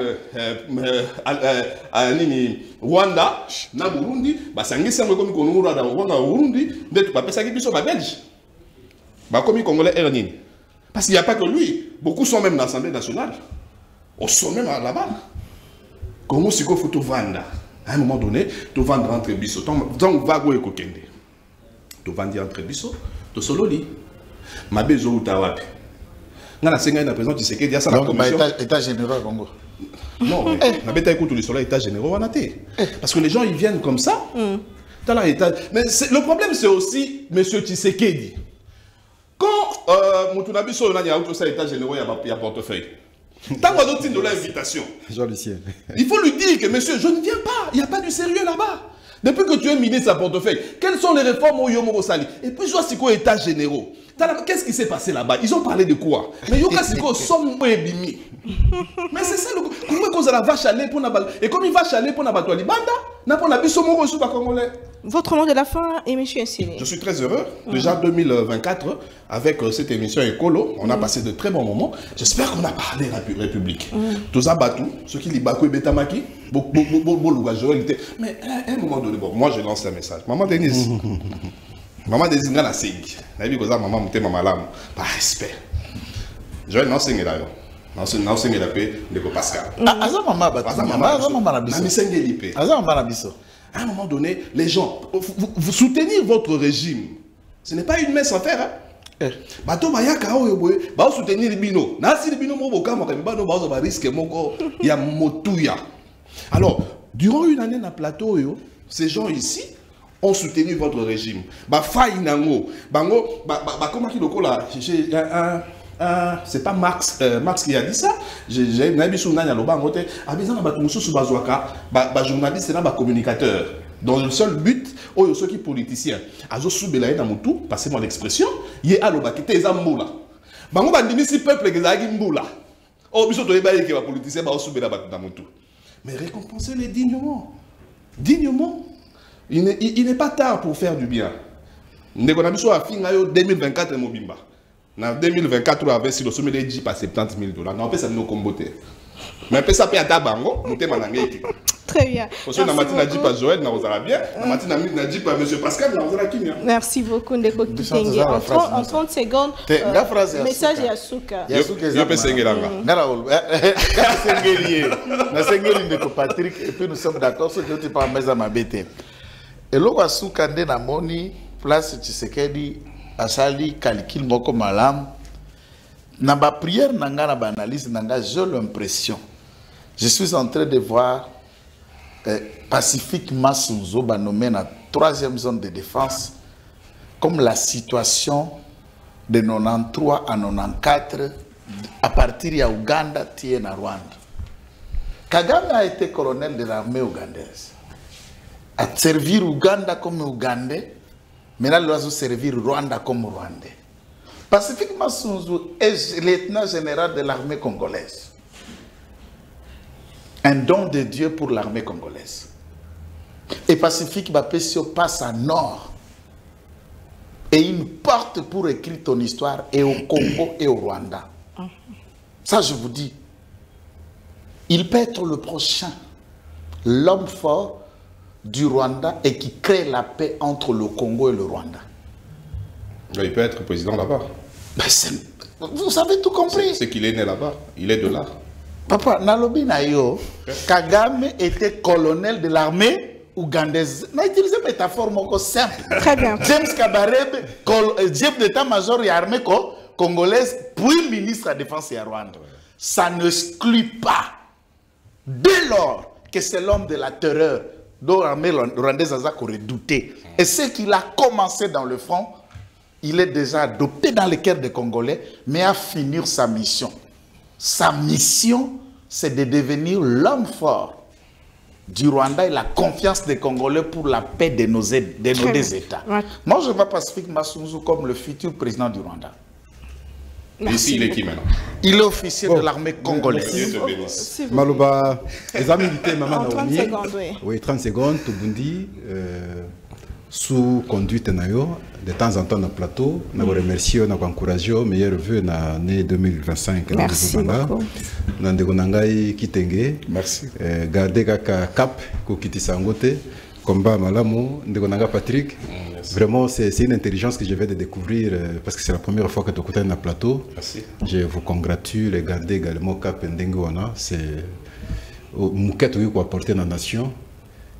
Rwanda, na Burundi, Basangi, comme Congo, Rwanda, Burundi, d'être pas ça qui est belge. Comme Congolais, parce qu'il n'y a pas que lui. Beaucoup sont même dans l'Assemblée nationale. Au sommet là-bas. Congo, c'est qu'il faut tout vendre. À un moment donné, tu vends entre biso. Donc, va go ekokende. Tu vends entre biso, tu solo li. Ma bezo utawapi. Ngana senga na président Tshisekedi ya ça la commission. État généraux au Congo. Non, na beta écoute le soleil état généraux en athée. Parce que les gens ils viennent comme ça. Dans la état. Mais le problème c'est aussi monsieur Tshisekedi. Quand Moutunabi so na ya auto ça état généraux il y a portefeuille. Tant qu'on a de l'invitation, il faut lui dire que monsieur, je ne viens pas, il n'y a pas du sérieux là-bas. Depuis que tu es ministre à portefeuille, quelles sont les réformes au Yomo Sali? Et puis, soit c'est quoi état généraux? Qu'est-ce qui s'est passé là-bas? Ils ont parlé de quoi? Mais Yoka Siko somme bimi. Mais c'est ça le comment cause la vache à lait pour Nabal. Et comme il va chaler pour Nabatouali Banda, n'a pas la biso moro sous Congolais. Votre mot de la fin est monsieur Insigné. Je suis très heureux. Déjà 2024, avec cette émission Écolo, on a passé de très bons moments. J'espère qu'on a parlé de la République. Tous abattus, ceux qui libakou et betamaki, mais à un moment donné, bon, moi je lance un message. Maman Denise. Maman Denise, n'a pas maman monte maman lame par respect. Je vais lancer là. Lancer la paix de Pascal. Aza maman à un moment donné, les gens, vous soutenir votre régime. Ce n'est pas une messe à faire. Bato bayaka oyoboye, ba soutenir bino. Na si bino mo boka mo kambano ba zo ba risque moko ya motuya. Alors, durant une année na plateau yo, ces gens ici ont soutenu votre régime. Ba fay nango, bango ba comment qui lokola, c'est pas Marx qui a dit ça. J'ai nabisu nanya loba ngote, abizana ba mususu bazwaka, ba journaliste na ba communicateur. Dans le seul but, oh, ceux qui politiciens, azo soubelaye na mutu, passez-moi l'expression, yé aloba kite eza mboula. Bango bandimi si peuple gezagi mboula. Oh, biso to yeba que les politiciens ba osubela ba na moto. Mais récompensez-les dignement. Dignement. Il n'est pas tard pour faire du bien. Ndeko na biso afinga yo 2024 mobimba. Na 2024 avec si le sommet de 10 par $70,000. Non, on peut ça nous comboter. Mais peut ça payer à tabango, nous te manangé. Très bien. Parce que Namatine a dit pas Joël, n'a pas bien. Namatine a dit pas Monsieur Pascal, n'a pas bien. Merci beaucoup, Ndeko Kitenge. En 30 secondes, message Yasuka. Yasuka, peut s'engueuler. Na s'engueuler Ndeko Patrick, et puis nous sommes d'accord sur que tu parles mais à ma bête. Et là, Yasuka nde na moni place Tshisekedi asali calcul moko malam. Na ba prière nanga na ba analyse nanga, j'ai l'impression. Je suis en train de voir Pacifique Massunzo nommé la 3e zone de défense comme la situation de 93 à 94 à partir de Ouganda et na Rwanda. Kagame a été colonel de l'armée ougandaise. A servir Ouganda comme Ougandais, maintenant il doit servir Rwanda comme Rwandais. Pacifique Massunzo est lieutenant général de l'armée congolaise. Un don de Dieu pour l'armée congolaise. Et Pacifique Bapessio passe à nord. Et une porte pour écrire ton histoire et au Congo et au Rwanda. Ça, je vous dis. Il peut être le prochain, l'homme fort du Rwanda et qui crée la paix entre le Congo et le Rwanda. Il peut être président là-bas. Vous avez tout compris. C'est qu'il est né là-bas. Il est de là. Papa, Nalobi Nayo, Kagame était colonel de l'armée ougandaise. On a utilisé une métaphore simple. Très bien. James Kabarebe, chef d'état-major de l'armée congolaise, puis ministre de la Défense de Rwanda. Ça n'exclut pas, dès lors que c'est l'homme de la terreur dont l'armée rwandaise a redouté. Et ce qu'il a commencé dans le front, il est déjà adopté dans le cœur des Congolais, mais à finir sa mission. Sa mission, c'est de devenir l'homme fort du Rwanda et la confiance des Congolais pour la paix de nos deux États. Ouais. Moi, je vois Pacifique Massunzo comme le futur président du Rwanda. Ici, il est qui maintenant? Il est officier de l'armée congolaise. Dieu te bénisse. Malouba, les amis militaires, maman Naomi. 30 secondes, oui. Oui, 30 secondes, Tubundi, sous conduite nayo, de temps en temps dans le plateau, nous remercions, nous encourageons, meilleurs vœux dans l'année 2025. Merci beaucoup. Nous avons Kitenge. Merci. Gardez kaka cap, Kokiti Sangote, combat malamu, nous avons Patrick. Vraiment, c'est une intelligence que je vais de découvrir parce que c'est la première fois que tu écoutes dans le plateau. Merci. Je vous congratule et gardez également cap Ndengoana. C'est Mouket qui a apporté dans la nation.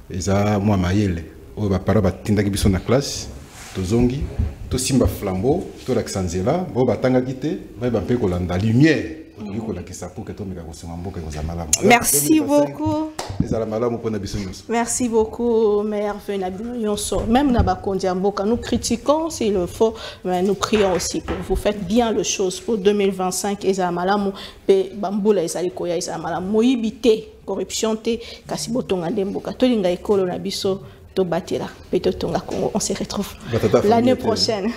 Et ça, moi, Maïle. Oyo bapara batindaki biso na classe tozongi tosimba flambeau tolakisa bo batangaki te bampe kolanda lumière otoki kolakisa po ke tomeka kosunga mboka ekozala malamu. Merci beaucoup. ezala malamu mpona biso nyonso. Merci beaucoup, Mère Venabino. Même na bakondi ya mboka, nous critiquons s'il le faut, mais nous prions aussi pour vous. Faites bien les choses pour 2025 ezala malamu pe bambula ezali koya ezala malamu moyibi te corruption te kasi botonga ndemboka tolinga ekolo na biso. On se retrouve l'année prochaine.